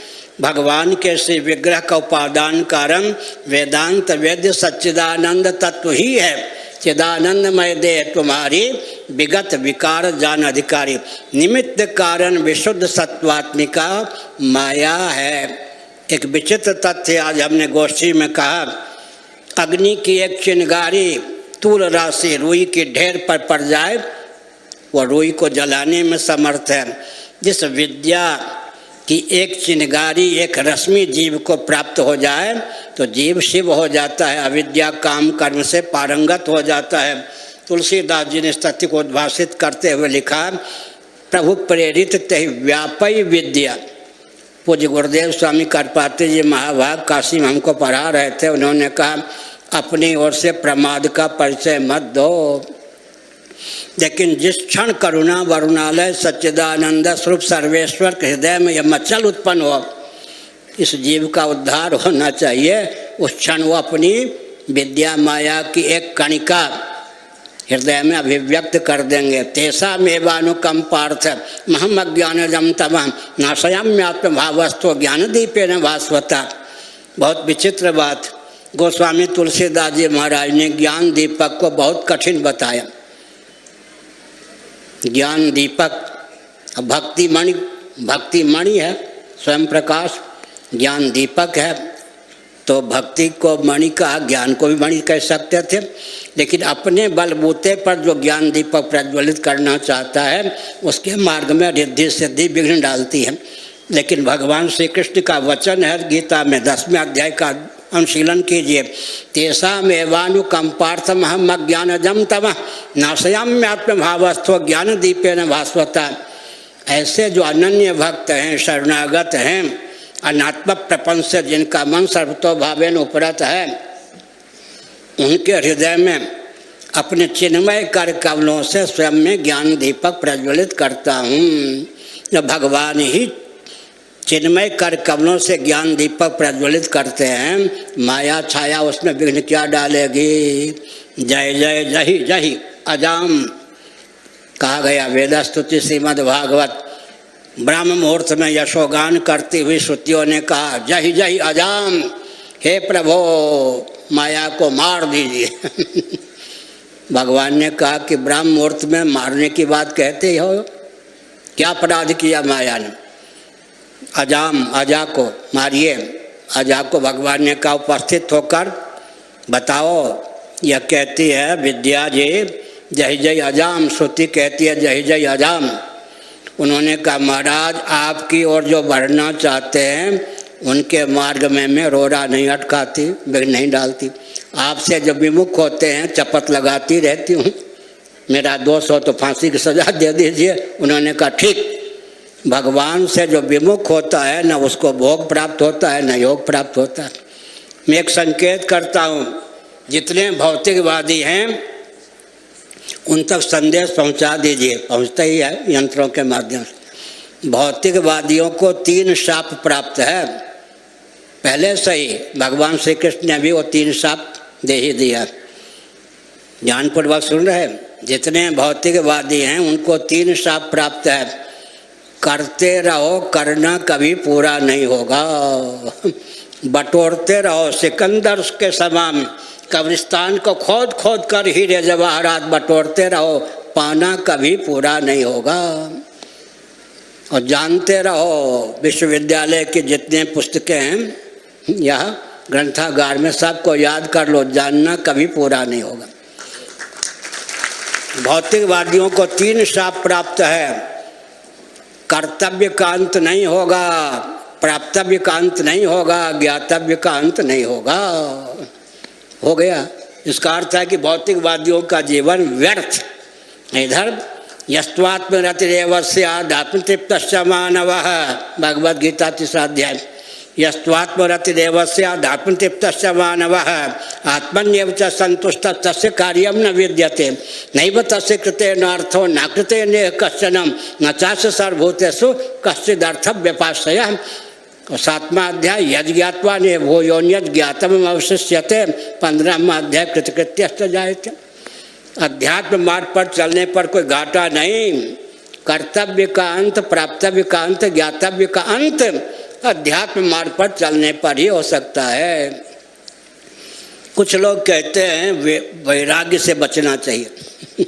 भगवान के श्री विग्रह का उपादान कारण वेदांत वेद्य सच्चिदानंद तत्व ही है। चिदानंदमय देह तुम्हारी विगत विकार जान अधिकारी। निमित्त कारण विशुद्ध सत्वात्मिका माया है। एक विचित्र तथ्य आज हमने गोष्ठी में कहा, अग्नि की एक चिंगारी तूल राशि रुई के ढेर पर पड़ जाए, वह रुई को जलाने में समर्थ है। जिस विद्या कि एक चिंगारी एक रश्मि जीव को प्राप्त हो जाए तो जीव शिव हो जाता है, अविद्या काम कर्म से पारंगत हो जाता है। तुलसीदास जी ने इस तथ्य को उद्भाषित करते हुए लिखा, प्रभु प्रेरित तहि व्यापई विद्या। पूज्य गुरुदेव स्वामी करपात्री जी महाभाग काशी में हमको पढ़ा रहे थे, उन्होंने कहा अपनी ओर से प्रमाद का परिचय मत दो, लेकिन जिस क्षण करुणा वरुणालय सच्चिदानंद स्वरूप सर्वेश्वर के हृदय में यह मचल उत्पन्न हो, इस जीव का उद्धार होना चाहिए, उस क्षण वो अपनी विद्या माया की एक कणिका हृदय में अभिव्यक्त कर देंगे। तेसा मेवानुकंपार्थ महम अज्ञानजम तमः नाशयाम्यात्म भावस्तो ज्ञान दीपेन भास्वता। बहुत विचित्र बात, गोस्वामी तुलसीदास जी महाराज ने ज्ञान दीपक को बहुत कठिन बताया। ज्ञान दीपक भक्ति मणि है, स्वयं प्रकाश ज्ञान दीपक है, तो भक्ति को मणि कहा, ज्ञान को भी मणि कह सकते थे। लेकिन अपने बलबूते पर जो ज्ञान दीपक प्रज्वलित करना चाहता है उसके मार्ग में रिद्धि सिद्धि विघ्न डालती है। लेकिन भगवान श्री कृष्ण का वचन है गीता में 10वें अध्याय का अनुशीलन कीजिए, तेषामेवानुकंपार्थम अहम अज्ञानजम तमः नाशयाम्यात्म भावस्थो ज्ञान दीपेन भास्वता। ऐसे जो अनन्य भक्त हैं, शरणागत हैं, अनात्म प्रपंच से जिनका मन सर्वतो भावेन उपरत है, उनके हृदय में अपने चिन्मय कर कमलों से स्वयं में ज्ञान दीपक प्रज्वलित करता हूँ। जब भगवान ही चिन्मय कर कमलों से ज्ञान दीपक प्रज्वलित करते हैं, माया छाया उसमें विघ्न क्या डालेगी। जय जय जही जही अजाम कहा गया वेदस्तुति श्रीमद् भागवत। ब्रह्म मुहूर्त में यशोगान करती हुई श्रुतियों ने कहा जही जही अजाम, हे प्रभो माया को मार दीजिए। भगवान ने कहा कि ब्रह्म मुहूर्त में मारने की बात कहते हो, क्या अपराध किया माया ने। अजा को मारिए। अजा को भगवान ने कहा उपस्थित होकर बताओ। यह कहती है विद्या जी जय जय अजाम, श्रुति कहती है जय जय अजाम। उन्होंने कहा महाराज आपकी ओर जो बढ़ना चाहते हैं उनके मार्ग में मैं रोड़ा नहीं अटकाती, विघ्न नहीं डालती। आपसे जब विमुख होते हैं चपत लगाती रहती हूँ, मेरा दोष हो तो फांसी की सजा दे दीजिए। उन्होंने कहा ठीक, भगवान से जो विमुख होता है न उसको भोग प्राप्त होता है न योग प्राप्त होता है। मैं एक संकेत करता हूँ, जितने भौतिकवादी हैं उन तक संदेश पहुँचा दीजिए, पहुँचता ही है यंत्रों के माध्यम से। भौतिकवादियों को 3 शाप प्राप्त है पहले से ही, भगवान श्री कृष्ण ने भी वो 3 शाप दे ही दिया। ध्यानपूर्वक सुन रहे हैं, जितने भौतिकवादी हैं उनको 3 शाप प्राप्त है। करते रहो, करना कभी पूरा नहीं होगा। बटोरते रहो, सिकंदर के समान कब्रिस्तान को खोद खोद कर हीरे जवाहरात बटोरते रहो, पाना कभी पूरा नहीं होगा। और जानते रहो विश्वविद्यालय की जितने पुस्तकें हैं यह ग्रंथागार में सबको याद कर लो, जानना कभी पूरा नहीं होगा। भौतिकवादियों को 3 शाप प्राप्त है। कर्तव्य का अंत नहीं होगा, प्राप्तव्य का अंत नहीं होगा, ज्ञातव्य का अंत नहीं होगा। हो गया। इसका अर्थ है कि भौतिकवादियों का जीवन व्यर्थ। इधर यस्त्वात्मरतिरेव स्यादात्म तृप्तश्च मानवः, भगवद गीता 3रा अध्याय। यस्त्वात्मरतिरेव स्यादात्म तृप्तश्च मानवः आत्मन्येव च संतुष्टः तस्य कार्यं न विद्यते नैव तस्य कृतेनार्थो न कृतेनेह कश्चन न चास्य सर्वभूतेषु कश्चिदर्थं व्यपाश्रयः। और 7वां अध्याय यज् ज्ञात्वा ने भो योन्यज् ज्ञातम् अवशिष्यते। 15वां अध्याय कृतकृत्यश्च जायते। अध्यात्म मार्ग पर चलने पर कोई घाटा नहीं। कर्तव्य का अंत, प्राप्तव्य का अंत, ज्ञातव्य का अंत अध्यात्म मार्ग पर चलने पर ही हो सकता है। कुछ लोग कहते हैं वैराग्य से बचना चाहिए।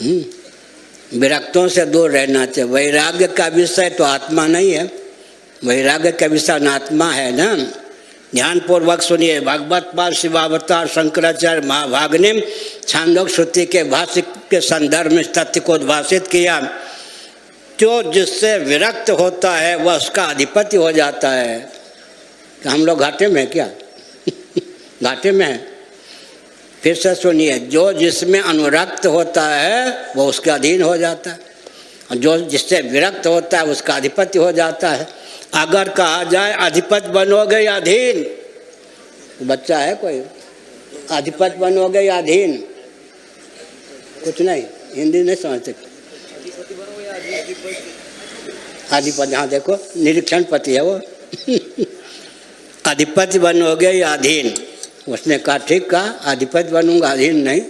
विरक्तों से दूर रहना चाहिए। वैराग्य का विषय तो आत्मा नहीं है, वैराग्य का विषय अनात्मा है ना। ध्यानपूर्वक सुनिए। भगवत पाद शिवावतार शंकराचार्य महाभाग ने छांदोग्य श्रुति के भाष्य के संदर्भ में तथ्य को उद्भाषित किया। जो जिससे विरक्त होता है वह उसका अधिपति हो जाता है। हम लोग घाटे में क्या घाटे में है। फिर से सुनिए। जो जिसमें अनुरक्त होता है वो उसके अधीन हो जाता है, और जो जिससे विरक्त होता है उसका अधिपति हो जाता है। अगर कहा जाए अधिपति बनोगे या अधीन, बच्चा है कोई, अधिपति बनोगे या अधीन, कुछ नहीं, हिंदी नहीं समझते। अधिपति, हाँ देखो निरीक्षण पति है वो अधिपति बनोगे या अधीन। उसने कहा ठीक कहा, अधिपति बनूंगा, अधीन नहीं।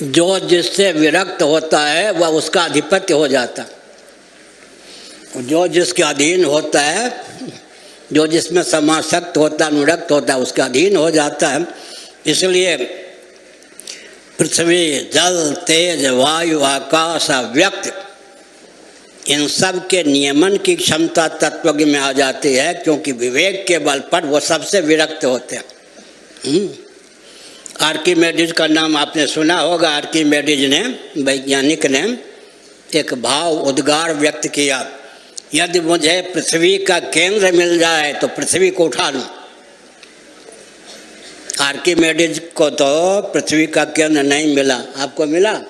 जो जिससे विरक्त होता है वह उसका अधिपति हो जाता है। जो जिसके अधीन होता है, जो जिसमें समासक्त होता है, अनुरक्त होता है, उसका अधीन हो जाता है। इसलिए पृथ्वी, जल, तेज, वायु, आकाश, अव्यक्त, इन सब के नियमन की क्षमता तत्वज्ञ में आ जाती है, क्योंकि विवेक के बल पर वो सबसे विरक्त होते हैं। आर्किमेडिस का नाम आपने सुना होगा। आर्किमेडिस ने, वैज्ञानिक ने, एक भाव उद्गार व्यक्त किया, यदि मुझे पृथ्वी का केंद्र मिल जाए तो पृथ्वी को उठा लूं। आर्किमेडिस को तो पृथ्वी का केंद्र नहीं मिला, आपको मिला?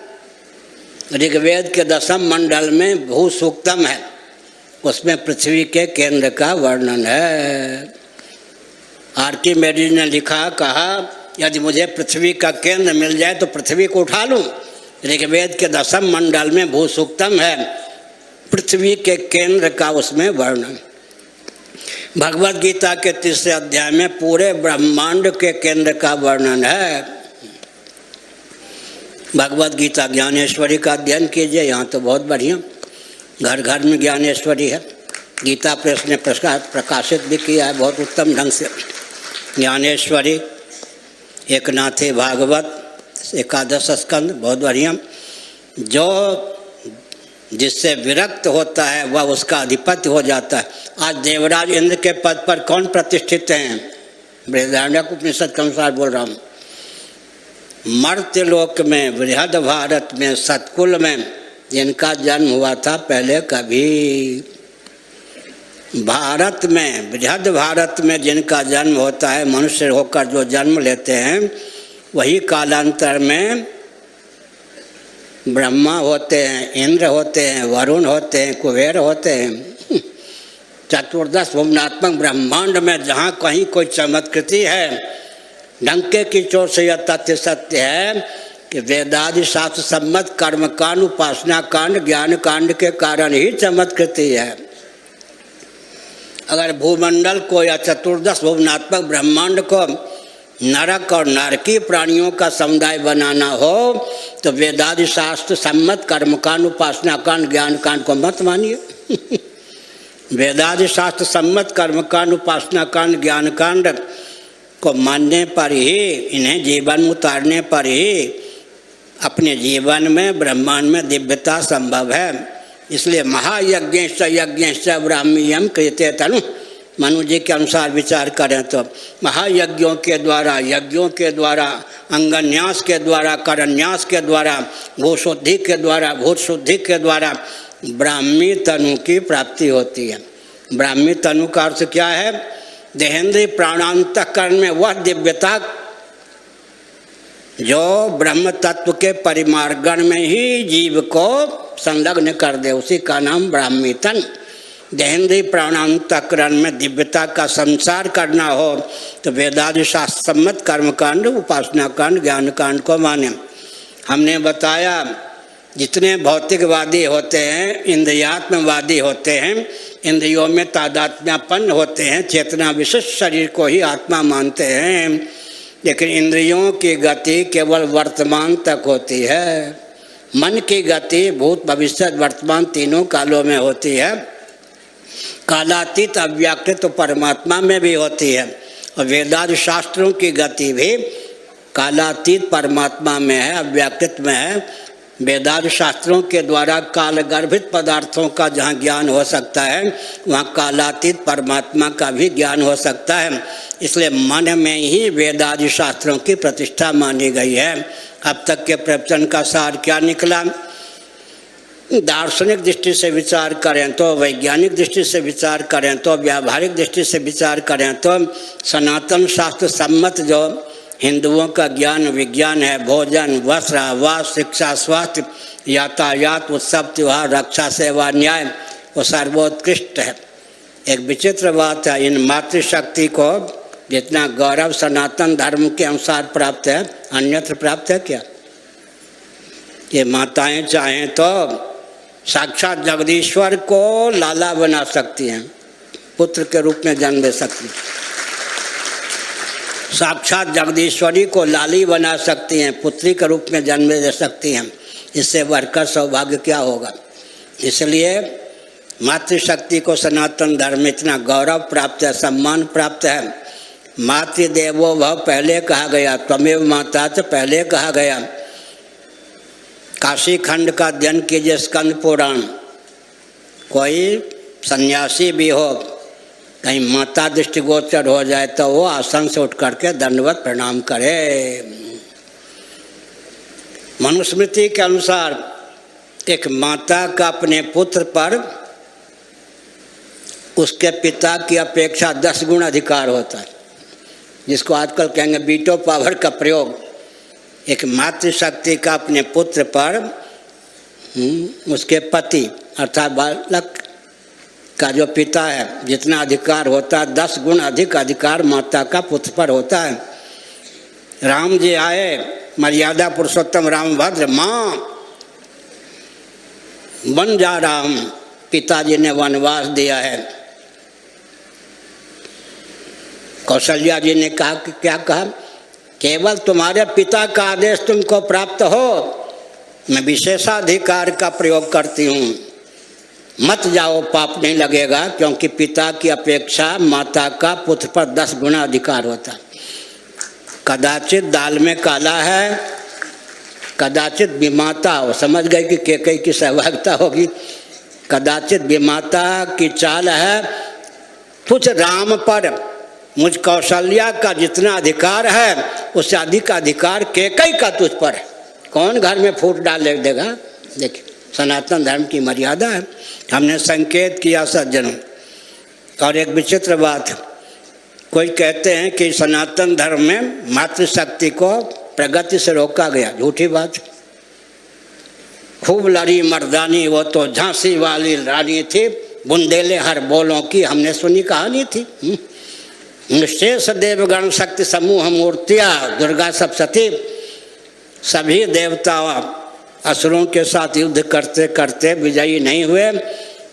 ऋग्वेद के 10वें मंडल में भू सूक्तम है, उसमें पृथ्वी के केंद्र का वर्णन है। आर्किमेडिस ने लिखा, कहा यदि मुझे पृथ्वी का केंद्र मिल जाए तो पृथ्वी को उठा लूं। ऋग्वेद के 10वें मंडल में भू सूक्तम है, पृथ्वी के केंद्र का उसमें वर्णन। भगवद गीता के 3 अध्याय में पूरे ब्रह्मांड के केंद्र का वर्णन है। भगवद गीता ज्ञानेश्वरी का अध्ययन कीजिए, यहाँ तो बहुत बढ़िया, घर घर में ज्ञानेश्वरी है। गीता प्रेस ने प्रकाशित भी किया है बहुत उत्तम ढंग से। ज्ञानेश्वरी, एकनाथी भागवत, 11 स्कंद, बहुत बढ़िया। जो जिससे विरक्त होता है वह उसका अधिपति हो जाता है। आज देवराज इंद्र के पद पर कौन प्रतिष्ठित हैं? बृहदारण्यक उपनिषद के अनुसार बोल रहा हूँ। मर्त्य लोक में, बृहद भारत में, सतकुल में जिनका जन्म हुआ था पहले कभी, भारत में, बृहद भारत में जिनका जन्म होता है, मनुष्य होकर जो जन्म लेते हैं, वही कालांतर में ब्रह्मा होते हैं, इंद्र होते हैं, वरुण होते हैं, कुबेर होते हैं। चतुर्दश भुवनात्मक ब्रह्मांड में जहाँ कहीं कोई चमत्कृति है, डंके की चोट से यह तथ्य सत्य है कि वेदादि शास्त्र सम्मत कर्म कांड, उपासना कांड, ज्ञान कांड के कारण ही चमत्कृति है। अगर भूमंडल को या चतुर्दश भुवनात्मक ब्रह्मांड को नरक और नारकीय प्राणियों का समुदाय बनाना हो तो वेदादि शास्त्र सम्मत कर्मकांड, उपासना कांड, ज्ञान कांड को मत मानिए। वेदादि शास्त्र सम्मत कर्मकांड, उपासना कांड, ज्ञान कांड को मानने पर ही, इन्हें जीवन में उतारने पर ही अपने जीवन में ब्रह्मांड में दिव्यता संभव है। इसलिए महायज्ञश्च यज्ञश्च ब्राह्मीयम क्रियते तनु, मनु जी के अनुसार विचार करें तो महायज्ञों के द्वारा, यज्ञों के द्वारा, अंगन्यास के द्वारा, करन्यास के द्वारा, भूशुद्धि के द्वारा, भूत शुद्धि के द्वारा ब्राह्मी तनु की प्राप्ति होती है। ब्राह्मी तनु का अर्थ क्या है? देहेंद्रीय प्राणांतकरण में वह दिव्यता जो ब्रह्म तत्व के परिमार्गण में ही जीव को संलग्न कर दे, उसी का नाम ब्राह्मी तन। देहेंद्रीय प्राणांतकरण में दिव्यता का संसार करना हो तो वेदादि शास्त्र सम्मत कर्मकांड, उपासना कांड, ज्ञान कांड को माने। हमने बताया जितने भौतिकवादी होते हैं, इंद्रियात्मवादी होते हैं, इंद्रियों में तादात्म्यपन्न होते हैं, चेतना विशिष्ट शरीर को ही आत्मा मानते हैं, लेकिन इंद्रियों की गति केवल वर्तमान तक होती है। मन की गति भूत, भविष्य, वर्तमान तीनों कालों में होती है। कालातीत अव्याकृत तो परमात्मा में भी होती है। और वेदादि शास्त्रों की गति भी कालातीत परमात्मा में है, अव्यक्त में है। वेदांत शास्त्रों के द्वारा काल गर्भित पदार्थों का जहाँ ज्ञान हो सकता है वहाँ कालातीत परमात्मा का भी ज्ञान हो सकता है। इसलिए मन में ही वेदांत शास्त्रों की प्रतिष्ठा मानी गई है। अब तक के प्रवचन का सार क्या निकला? दार्शनिक दृष्टि से विचार करें तो, वैज्ञानिक दृष्टि से विचार करें तो, व्यावहारिक दृष्टि से विचार करें तो सनातन शास्त्र सम्मत जो हिंदुओं का ज्ञान विज्ञान है, भोजन, वस्त्र, आवास, शिक्षा, स्वास्थ्य, यातायात, उत्सव, त्योहार, रक्षा, सेवा, न्याय, वो सर्वोत्कृष्ट है। एक विचित्र बात है, इन मातृशक्ति को जितना गौरव सनातन धर्म के अनुसार प्राप्त है अन्यत्र प्राप्त है क्या? ये माताएं चाहें तो साक्षात जगदीश्वर को लाला बना सकती हैं, पुत्र के रूप में जन्म दे सकती हैं। साक्षात जगदीश्वरी को लाली बना सकती हैं, पुत्री के रूप में जन्म दे सकती हैं। इससे बढ़कर सौभाग्य क्या होगा? इसलिए मातृशक्ति को सनातन धर्म में इतना गौरव प्राप्त है, सम्मान प्राप्त है। मातृदेवो भव पहले कहा गया, त्वमेव माता तो पहले कहा गया। काशी खंड का अध्ययन कीजिए, स्कंद पुराण। कोई सन्यासी भी हो, कहीं माता दृष्टिगोचर हो जाए तो वो आसन से उठ करके दंडवत प्रणाम करे। मनुस्मृति के अनुसार एक माता का अपने पुत्र पर उसके पिता की अपेक्षा 10 गुण अधिकार होता है, जिसको आजकल कहेंगे वीटो पावर का प्रयोग। एक मातृशक्ति का अपने पुत्र पर उसके पति अर्थात बालक का जो पिता है जितना अधिकार होता है 10 गुण अधिक अधिकार माता का पुत्र पर होता है। राम जी आए, मर्यादा पुरुषोत्तम रामभद्र, माँ बन जा राम, पिताजी ने वनवास दिया है। कौशल्या जी ने कहा कि क्या कहा? केवल तुम्हारे पिता का आदेश तुमको प्राप्त हो, मैं विशेषाधिकार का प्रयोग करती हूँ, मत जाओ, पाप नहीं लगेगा, क्योंकि पिता की अपेक्षा माता का पुत्र पर 10 गुना अधिकार होता है। कदाचित दाल में काला है, कदाचित विमाता हो, समझ गए कि कैकेयी की सहभागिता होगी, कदाचित विमाता की चाल है। तुझ राम पर मुझ कौशल्या का जितना अधिकार है उससे अधिक अधिकार कैकेयी का तुझ पर है। कौन घर में फूट डाल देगा? देखिए, सनातन धर्म की मर्यादा है। हमने संकेत किया सज्जनों। और एक विचित्र बात, कोई कहते हैं कि सनातन धर्म में मातृशक्ति को प्रगति से रोका गया। झूठी बात। खूब लड़ी मर्दानी, वो तो झांसी वाली रानी थी, बुंदेले हर बोलों की हमने सुनी कहानी थी। शेष देवगण शक्ति समूह मूर्तियाँ, दुर्गा सप्तशती, सभी देवता असुरों के साथ युद्ध करते करते विजयी नहीं हुए।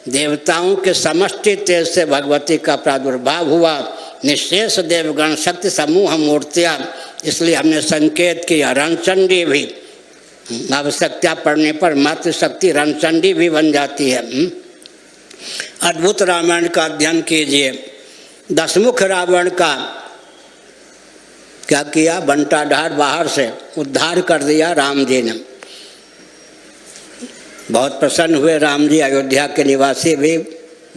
देवताओं के समष्टि तेज से भगवती का प्रादुर्भाव हुआ। निशेष देवगण शक्ति समूह मूर्तियाँ, इसलिए हमने संकेत किया रणचंडी भी आवश्यकता पड़ने पर मातृशक्ति रणचंडी भी बन जाती है। अद्भुत रामायण का अध्ययन कीजिए। 10 मुख रावण का क्या किया? बंटा ढार बाहर से उद्धार कर दिया राम जी ने। बहुत प्रसन्न हुए राम जी। अयोध्या के निवासी भी,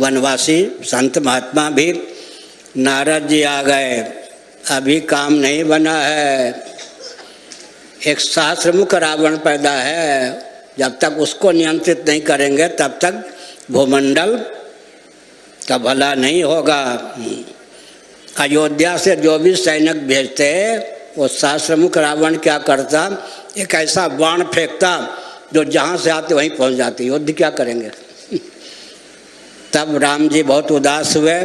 वनवासी संत महात्मा भी। नारद जी आ गए, अभी काम नहीं बना है, एक सहस्रमुख रावण पैदा है, जब तक उसको नियंत्रित नहीं करेंगे तब तक भूमंडल का भला नहीं होगा। अयोध्या से जो भी सैनिक भेजते वो सहस्रमुख रावण क्या करता? एक ऐसा बाण फेंकता जो जहाँ से आते वहीं पहुँच जाते। युद्ध क्या करेंगे? तब राम जी बहुत उदास हुए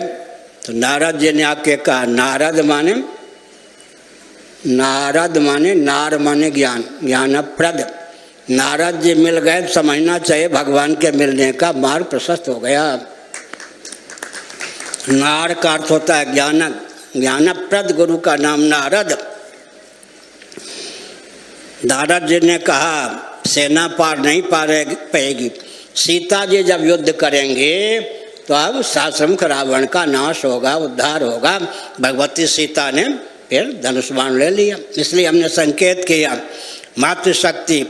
तो नारद जी ने आके कहा, नारद माने नार माने ज्ञान, ज्ञानप्रद। नारद जी मिल गए तो समझना चाहिए भगवान के मिलने का मार्ग प्रशस्त हो गया। नार का अर्थ होता है ज्ञानक, ज्ञानप्रद गुरु का नाम नारद। नारद जी ने कहा सेना पार नहीं पाएगी, सीता जी जब युद्ध करेंगे तो अब सहस्रमुख रावण का नाश होगा, उद्धार होगा। भगवती सीता ने फिर धनुष बाण ले लिया। इसलिए हमने संकेत किया मातृशक्ति,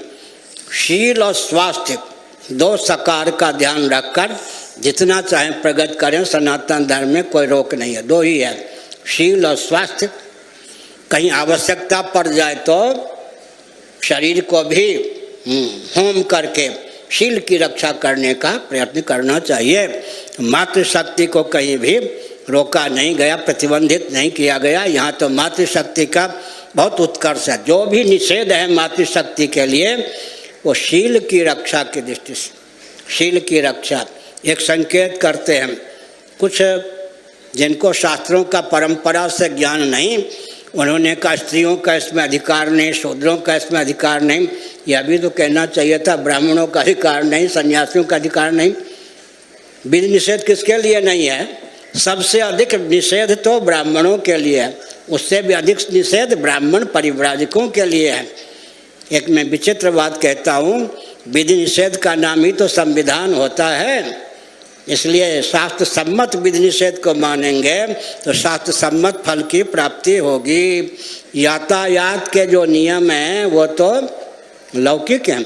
शील और स्वास्थ्य दो सकार का ध्यान रखकर जितना चाहे प्रगति करें, सनातन धर्म में कोई रोक नहीं है, दो ही है, शील और स्वास्थ्य। कहीं आवश्यकता पड़ जाए तो शरीर को भी होम करके शील की रक्षा करने का प्रयत्न करना चाहिए। मातृशक्ति को कहीं भी रोका नहीं गया, प्रतिबंधित नहीं किया गया। यहाँ तो मातृशक्ति का बहुत उत्कर्ष है। जो भी निषेध है मातृशक्ति के लिए वो शील की रक्षा की दृष्टि से, शील की रक्षा। एक संकेत करते हैं, कुछ जिनको शास्त्रों का परंपरा से ज्ञान नहीं, उन्होंने कहा स्त्रियों का इसमें अधिकार नहीं, शूद्रों का इसमें अधिकार नहीं। यह भी तो कहना चाहिए था ब्राह्मणों का अधिकार नहीं, सन्यासियों का अधिकार नहीं। विधि निषेध किसके लिए नहीं है? सबसे अधिक निषेध तो ब्राह्मणों के लिए है, उससे भी अधिक निषेध ब्राह्मण परिव्राजकों के लिए है। एक मैं विचित्र बात कहता हूँ, विधि निषेध का नाम ही तो संविधान होता है। इसलिए शास्त्र सम्मत विधि निषेध को मानेंगे तो शास्त्र सम्मत फल की प्राप्ति होगी। यातायात के जो नियम हैं वो तो लौकिक हैं।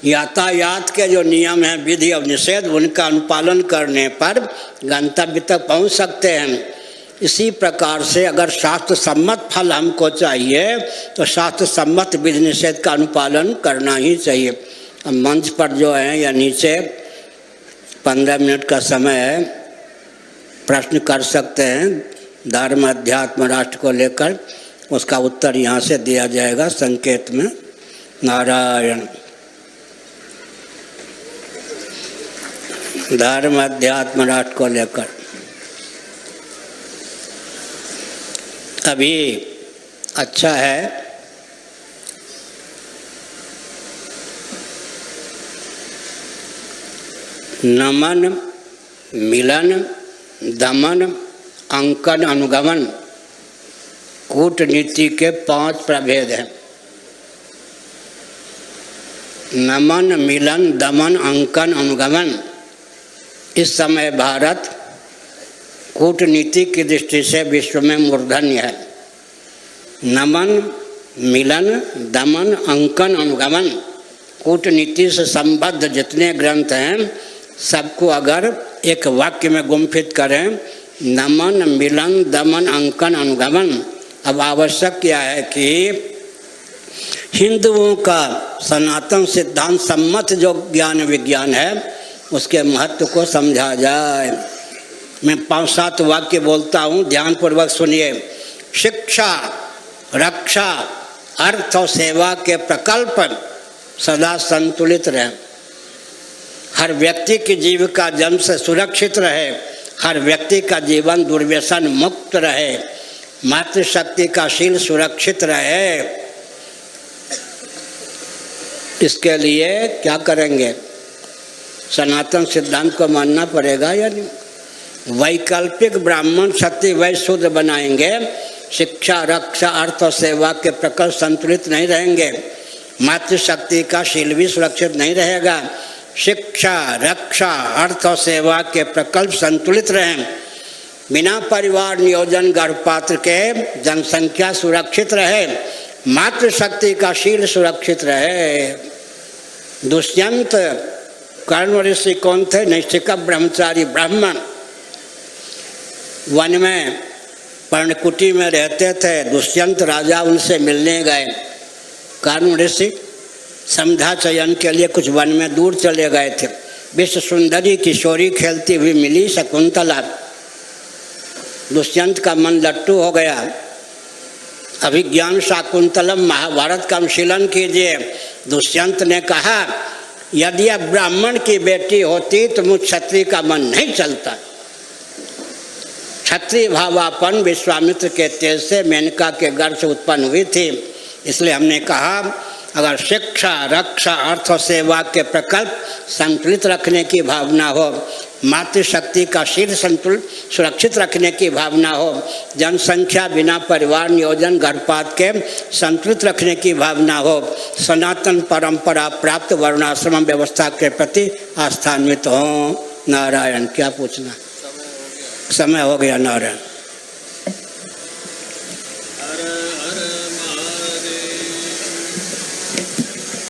यातायात के जो नियम हैं, विधि और निषेध, उनका अनुपालन करने पर गंतव्य तक पहुंच सकते हैं। इसी प्रकार से अगर शास्त्र सम्मत फल हमको चाहिए तो शास्त्र सम्मत विधि निषेध का अनुपालन करना ही चाहिए। अब मंच पर जो है या नीचे 15 मिनट का समय है, प्रश्न कर सकते हैं धर्म अध्यात्म राष्ट्र को लेकर, उसका उत्तर यहाँ से दिया जाएगा संकेत में। नारायण। धर्म अध्यात्म राष्ट्र को लेकर अभी अच्छा है, नमन, मिलन, दमन, अंकन, अनुगमन, कूटनीति के 5 प्रभेद हैं। नमन, मिलन, दमन, अंकन, अनुगमन। इस समय भारत कूटनीति की दृष्टि से विश्व में मूर्धन्य है। नमन, मिलन, दमन, अंकन, अनुगमन, कूटनीति से संबद्ध जितने ग्रंथ हैं सबको अगर एक वाक्य में गुम्फित करें, नमन, मिलन, दमन, अंकन, अनुगमन। अब आवश्यक क्या है कि हिंदुओं का सनातन सिद्धांत सम्मत जो ज्ञान विज्ञान है उसके महत्व को समझा जाए। मैं 5-7 वाक्य बोलता हूँ, ध्यानपूर्वक सुनिए। शिक्षा, रक्षा, अर्थ और सेवा के प्रकल्प सदा संतुलित रहें। हर व्यक्ति की जीविका जन्म से सुरक्षित रहे, हर व्यक्ति का जीवन दुर्व्यसन मुक्त रहे, मातृशक्ति का शील सुरक्षित रहे। इसके लिए क्या करेंगे? सनातन सिद्धांत को मानना पड़ेगा या नहीं? वैकल्पिक ब्राह्मण क्षत्रिय वैश्य शूद्र बनाएंगे, शिक्षा, रक्षा, अर्थ और सेवा के प्रकल्प संतुलित नहीं रहेंगे, मातृशक्ति का शील भी सुरक्षित नहीं रहेगा। शिक्षा, रक्षा, अर्थ और सेवा के प्रकल्प संतुलित रहें, बिना परिवार नियोजन गर्भपात्र के जनसंख्या सुरक्षित रहे, मातृशक्ति का शील सुरक्षित रहे। दुष्यंत कर्ण ऋषि कौन थे? नैष्ठिक ब्रह्मचारी ब्राह्मण, वन में पर्णकुटी में रहते थे। दुष्यंत राजा उनसे मिलने गए। कर्ण ऋषि समझा चयन के लिए कुछ वन में दूर चले गए थे। विश्व सुंदरी किशोरी खेलती हुई मिली शकुंतला। दुष्यंत का मन लट्टू हो गया। अभिज्ञान शाकुंतलम महाभारत का अनुशीलन कीजिए। दुष्यंत ने कहा, यदि अब ब्राह्मण की बेटी होती तो मुझ क्षत्रिय का मन नहीं चलता। क्षत्रिय भावापन विश्वामित्र के तेज से मेनका के गर्भ से उत्पन्न हुई थी। इसलिए हमने कहा अगर शिक्षा, रक्षा, अर्थ और सेवा के प्रकल्प संतुलित रखने की भावना हो, मातृशक्ति का शील संतुलित सुरक्षित रखने की भावना हो, जनसंख्या बिना परिवार नियोजन गर्भपात के संतुलित रखने की भावना हो, सनातन परंपरा प्राप्त वर्णाश्रम व्यवस्था के प्रति आस्थान्वित हो। नारायण। क्या पूछना? समय हो गया। नारायण। हर